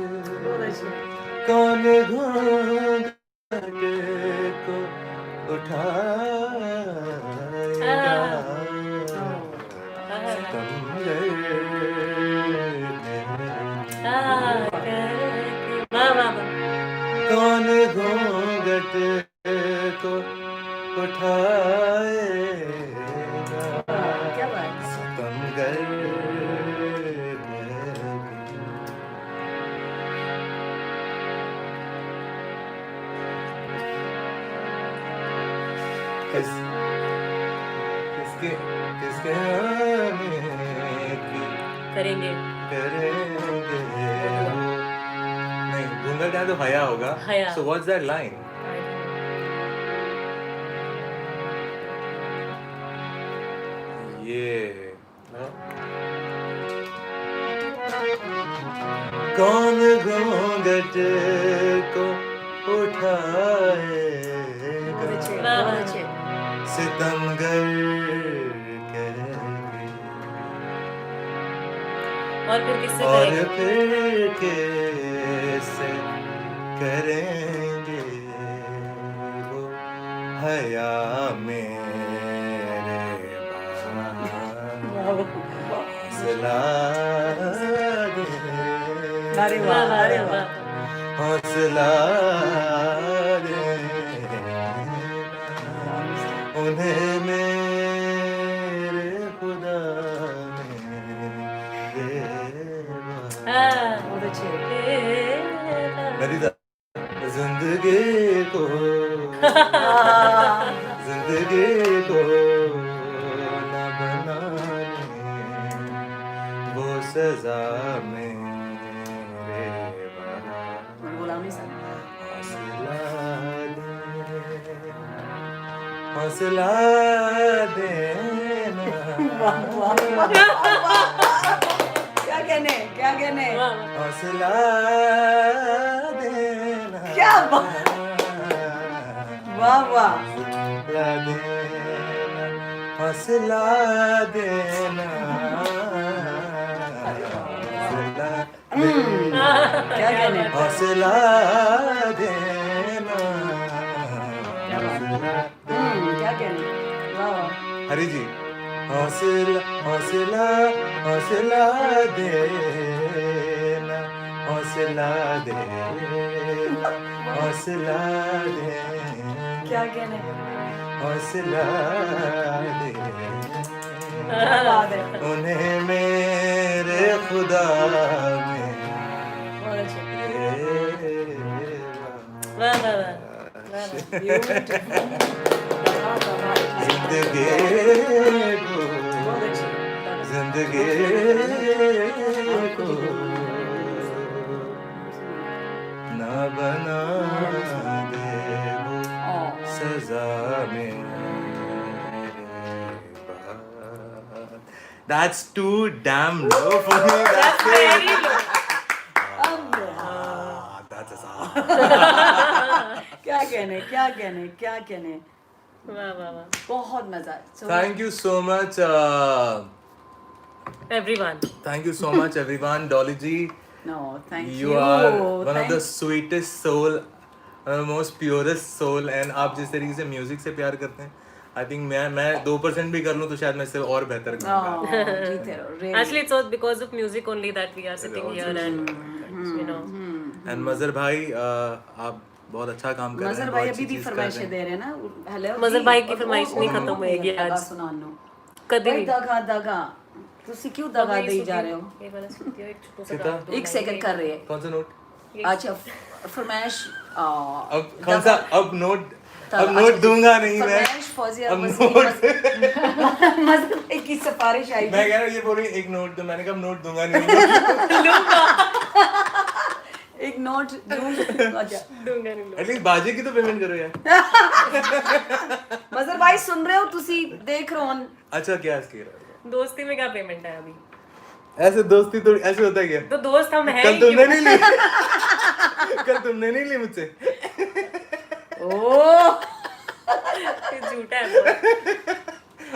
A: उठाएगा सितमगर
C: वाह वाह
A: कौन घूंघट को उठाएगा
B: क्या बात
A: सितमगर किसके किसके आने की
C: करेंगे
A: करेंगे नहीं घूंघट यहाँ तो हया होगा
C: हया।
A: so what's that line ये कौन घूंघट को उठाएगा
C: वाह वाह
A: सितमगर करेंगे
C: और फिर किससे
A: और
C: करेंगे
A: फिर कैसे करेंगे वो हया मेरे हौसला
B: अरे
C: वाह
B: वाह
C: वाह
B: अरे
C: वाह
B: वाह
A: हौसला उन्हें मेरे खुदा
C: हाँ
B: बहुत अच्छे
A: ललिता जिंदगी को न बनाने वो सजा मेरे
B: गुलामी सा
A: हौसला देना
B: क्या कहने
C: वाह
A: हौसला देना
B: क्या बात वाह वाह
A: हौसला देना
B: क्या कहने
A: हौसला देना,
B: क्या कहने वाह वाह
A: हरी जी, हौसला हौसला हौसला देना, हौसला देना, हौसला देना,
B: क्या कहने
A: हौसला देना,
B: क्या बात है
A: उन्हें मेरे खुदा में
B: बहुत अच्छा
C: वाह वाह वाह
A: जिंदगी को,
B: बहुत अच्छी
A: जिंदगी को ना बना दे वो सजा में। That's too damn low for me. That's
C: very low
A: that's a song.
B: क्या कहने क्या कहने क्या कहने
C: वाह वाह वाह
B: बहुत मजा so
A: Thank you so much.
C: Everyone
A: Thank you so much, everyone. Dolly ji,
B: no thank
A: you are one of the sweetest soul, most purest soul, and आप जिस तरीके से म्यूजिक से प्यार करते हैं, I think मैं 2% भी कर लूँ तो शायद मैं इससे और बेहतर करूँगा.
B: जीते रहो really.
C: Actually, it's all because of music only that we are sitting here and you know.
A: And मजर भाई, आप बहुत अच्छा काम कर रहे हैं.
B: मजर
A: बहुत
B: भाई
A: अच्छी
B: अभी भी
A: चीज़ कर
B: फरमाइशें
A: रहे हैं.
B: दे रहे हैं ना हेलो
C: मजर भाई की फरमाइश नहीं खत्म होएगी आज.
B: सुनानो
C: कभी
B: भाई
C: नहीं.
B: दगा दगा ਤੁਸੀਂ ਕਿਉਂ ਦਗਾ ਦੇਈ ਜਾ ਰਹੇ ਹੋ
C: ये वाला सुनती हो एक छोटा सा
A: सीता?
C: गाना.
B: एक सेकंड कर रहे हैं
A: कौन सा नोट?
B: अच्छा फरमाइश
A: अब कौन सा? अब नोट दूंगा नहीं मैं.
B: फरमाइश फौजिया
A: अब
B: वसीम
A: नोट.
B: मजर भाई की सिफारिश आई
A: मैं कह रहा हूँ ये बोल रही है एक नोट, तो मैंने कहा नोट दूंगा नहीं.
B: एक नोट अच्छा
C: दूंगा नहीं.
A: एटलीस्ट बाजे की तो पेमेंट करो यार.
B: मजर भाई सुन रहे हो तुसी देख रहे हो
A: अच्छा क्या कह रहा है?
C: दोस्ती में क्या पेमेंट है अभी?
A: ऐसे दोस्ती तो ऐसे होता है क्या?
C: तो दोस्त हम हैं
A: कल
C: ही
A: तुमने
C: क्यों?
A: नहीं ली. कल तुमने नहीं ली मुझसे.
B: ओह
C: ये झूठा है बहुत.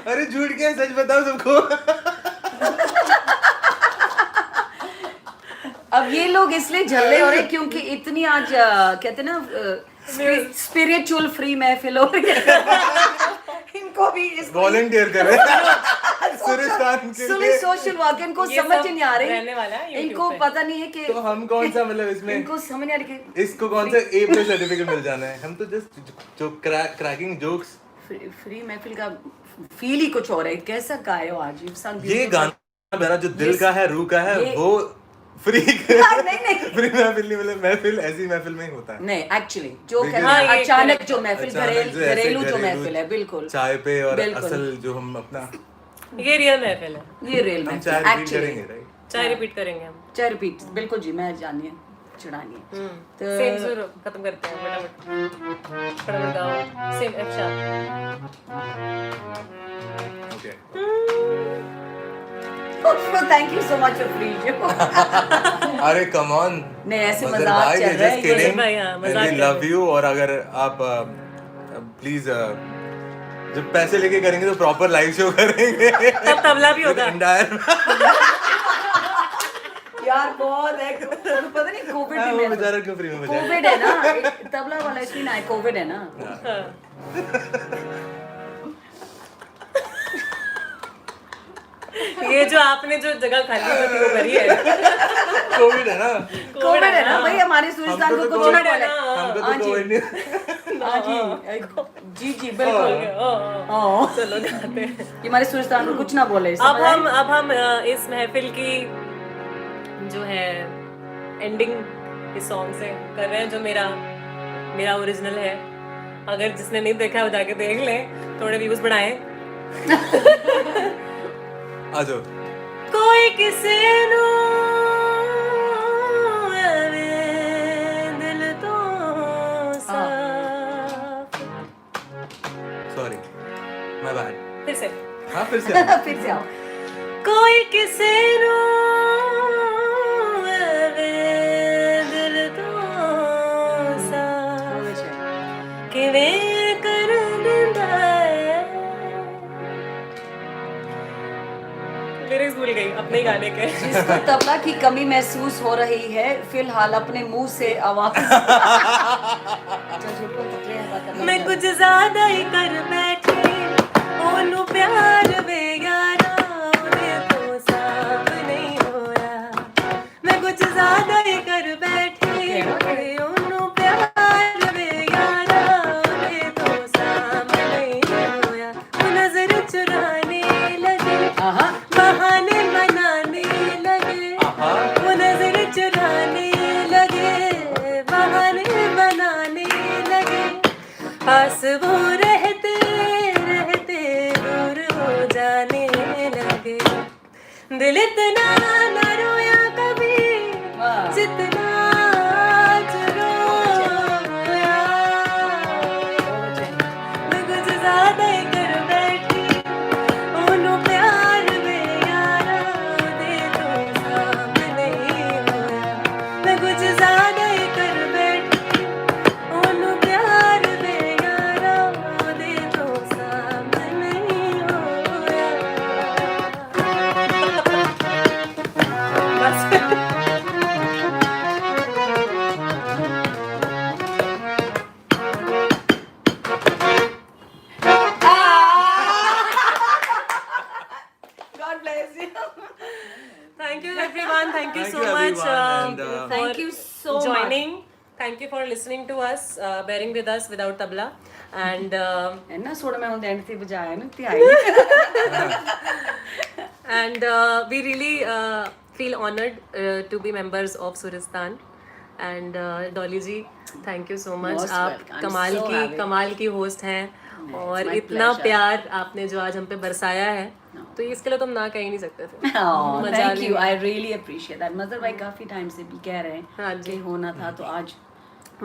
A: अरे झूठ क्या है, सच बताओ सबको.
B: अब ये लोग इसलिए झल्ले हो रहे हैं क्योंकि इतनी आज कहते हैं ना स्पिरिचुअल फ्री महफिल हो रही है इनको भी
A: वॉलंटियर कर रहे हैं सुरेश खान के लिए.
B: सोशल वर्क इनको
C: ये
B: समझ
C: सब
B: नहीं आ रही
C: रहने वाला है YouTube
B: इनको
C: पे.
B: पता नहीं है कि
A: तो हम कौन सा मतलब इसमें
B: इनको समझ नहीं आ रही कि
A: इसको कौन सा A+ सर्टिफिकेट मिल जाना है. हम तो जस्ट जो क्रैकिंग जोक्स.
B: फ्री महफिल का फील ही कुछ और है कैसा गाए हो आज
A: ये गाना मेरा जो दिल का है, रूह का है, वो फ्री
B: नहीं
A: फ्री महफिल नहीं, मतलब महफिल ऐसी महफिल में ही होता है.
B: नहीं एक्चुअली जो
A: बिल्कुल.
B: कहते हैं
C: हाँ, ये
B: अचानक
C: correct.
B: जो महफिल
A: अचानक जो ऐसे
B: घरेलू जो महफिल है बिल्कुल
A: चाय पे और
B: बिल्कुल.
A: असल जो हम अपना
C: ये रियल महफिल है.
B: ये रेल
A: हम
B: महफिल
A: चाय रिपीट
B: एक्चुअली
A: करेंगे राइट.
C: चाहे रिपीट करेंगे हम.
B: चाहे रिपीट बिल्कुल जी मैं जानिए चढ़ानी है तो
C: सेम सुर खत्म करते हैं फटाफट. फटाफट गाओ. Same F sharp.
A: Okay.
B: Thank you so much for free
A: अरे कम ऑन.
B: नहीं ऐसे मजाक चल रहा है ये
C: किडिंग भाई, हाँ, मजाक
A: वी
C: कर
A: लव
C: रहे
A: यू. और अगर आप प्लीज जब पैसे लेके करेंगे तो प्रॉपर लाइव शो करेंगे.
C: तब तबला भी होगा.
B: यार बहुत है पता नहीं कोविड
A: वो
B: में
A: बेचारा क्यों फ्री में बजाए.
B: कोविड है ना तबला वाला इसलिए ना कोविड है ना
C: ये जो आपने जो जगह खाली कर दी वो भरी है.
A: कोविड है ना.
B: कोविड है ना भाई हमारे सूरजदान को कुछ
C: कोविड
B: नहीं
C: है
B: बोले
C: ना.
A: हमको
B: हाँ
A: तो
B: जी।
A: कोविड नहीं.
B: हाँ जी जी बिल्कुल हाँ
C: चलो गाते हैं.
B: ये हमारे सूरजदान को कुछ ना बोले
C: अब हम इस महफिल की जो है एंडिंग इस सॉन्ग से कर रहे हैं जो मेरा ओरिजिनल है. अगर जिसने नहीं देखा है वो जाके देख ले. थोड़े व्यूज बढ़ाएं.
A: आ जाओ.
C: कोई किसे नु एवे दिल तो साफ.
A: Sorry my bad.
C: फिर से.
A: हाँ फिर से.
B: फिर से आओ
C: कोई किसे नु एवे दिल तो साफ किवें कर दिंदा है लिरिक्स भूल गई अपने ही गाने के।
B: जिसको तबला की कमी महसूस हो रही है फिलहाल अपने मुंह से आवाज
C: मैं कुछ ज्यादा ही कर बैठी ओनू प्यार वे यारा ओने तो साफ नहीं होया। मैं कुछ ज्यादा ही कर बैठी ओनू प्यार वे यारा ओने तो साफ नहीं होया। वो नजर चुराने लगे बहाने बनाने लगे। वो नजर चुराने लगे बहाने बनाने लगे। पास वो रहते रहते दूर हो जाने लगे। दिल इतना न रोया कभी जितना आज रोया। मैं कुछ ज्यादा ही कर बैठी ओनू प्यार में यारा दे तो सामने नहीं होया। मैं कुछ ज्यादा ही कर बैठी ओनू प्यार में यारा दे तो सामने नहीं होया। बस
B: God bless you.
C: Thank you everyone. Thank you
A: Thank
C: so
A: you,
C: much
A: everyone, and,
C: for
B: Thank you so much.
C: joining. Thank you for listening to us, bearing with us without tabla. And
B: ਇੰਨਾ ਸੋਹਣਾ ਮੈਂ ਉਹਦੇ and ਤੇ ਵਜਾਇਆ ਨਾ ਤੇ ਆਈ
C: and we really feel honored to be members of Suristan. And Dolly ji, thank you so much.
B: Most
C: आप
B: welcome. I'm so happy.
C: कमाल की होस्ट हैं और
B: my
C: इतना
B: pleasure.
C: प्यार आपने जो आज हम पे बरसाया है तो इसके लिए तो हम ना कह ही नहीं सकते थे। मजा
B: थैंक
C: भी
B: you I really appreciate that मजर भाई काफी टाइम से भी कह रहे
C: हाँ
B: हैं
C: जी।
B: कि होना था तो आज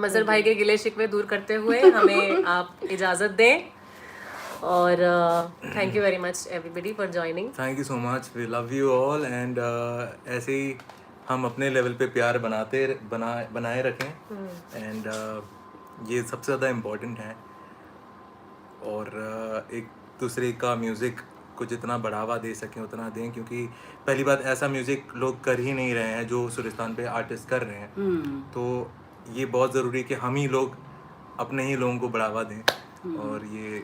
C: मजर भाई के गिले शिकवे दूर करते हुए हमें आप इजाज़त दें और thank you very much everybody for joining.
A: Thank you so much, we love you all and ऐसे ही हम अपने लेवल पे प्यार बनाए रखें एंड ये सबसे ज़्यादा इम्पोर्टेंट है। और एक दूसरे का म्यूज़िक को जितना बढ़ावा दे सकें उतना दें, क्योंकि पहली बात ऐसा म्यूज़िक लोग कर ही नहीं रहे हैं जो सुरिस्तान पे आर्टिस्ट कर रहे हैं। तो ये बहुत ज़रूरी है कि हम ही लोग अपने ही लोगों को बढ़ावा दें। और ये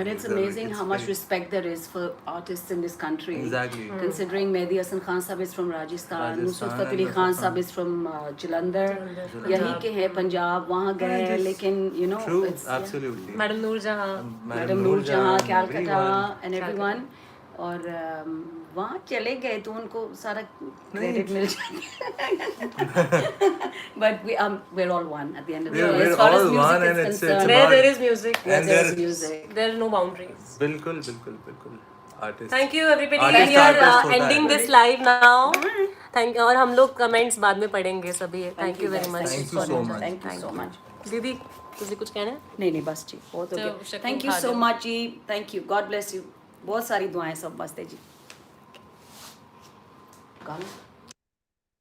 B: And it's amazing how much respect there is for artists in this country.
A: Exactly.
B: Considering Mehdi Hasan Khan Sahab is from Rajasthan, Nusrat
A: Rajasthan
B: Fateh Ali
A: and
B: Khan Sahab is from Jalandhar. यही के हैं पंजाब, वहाँ गए लेकिन you know
A: True,
B: it's
A: absolutely.
C: Madam Noorjahan,
B: madam Noorjahan, Calcutta
A: everyone.
B: and everyone. और वहाँ चले गए तो उनको सारा क्रेडिट मिल जाएगा। But we're all one at the end of the day.
A: We're
B: As far as
A: all
B: music
A: one
B: is
A: and it's
B: concerned,
C: where
A: about-
C: there is music,
A: And
B: there's
A: there's-
B: music.
C: there are no boundaries.
A: बिल्कुल बिल्कुल बिल्कुल artist.
C: Thank you everybody.
A: Artist
C: We are
A: artist होता
C: ending
A: है।
C: this live now. Thank और हम लोग comments बाद में पढ़ेंगे सभी। Thank you very much.
A: Thank you so much.
B: Thank you so much.
C: दीदी ਤੁਸੀਂ कुछ कहना है?
B: नहीं नहीं बस जी बहुत हो
C: तो
B: गया।
C: शक्ल
B: थैंक यू
C: खा
B: सो
C: दो।
B: मच जी, thank you, God bless you. बहुत सारी दुआएं सब वास्ते जी। गाना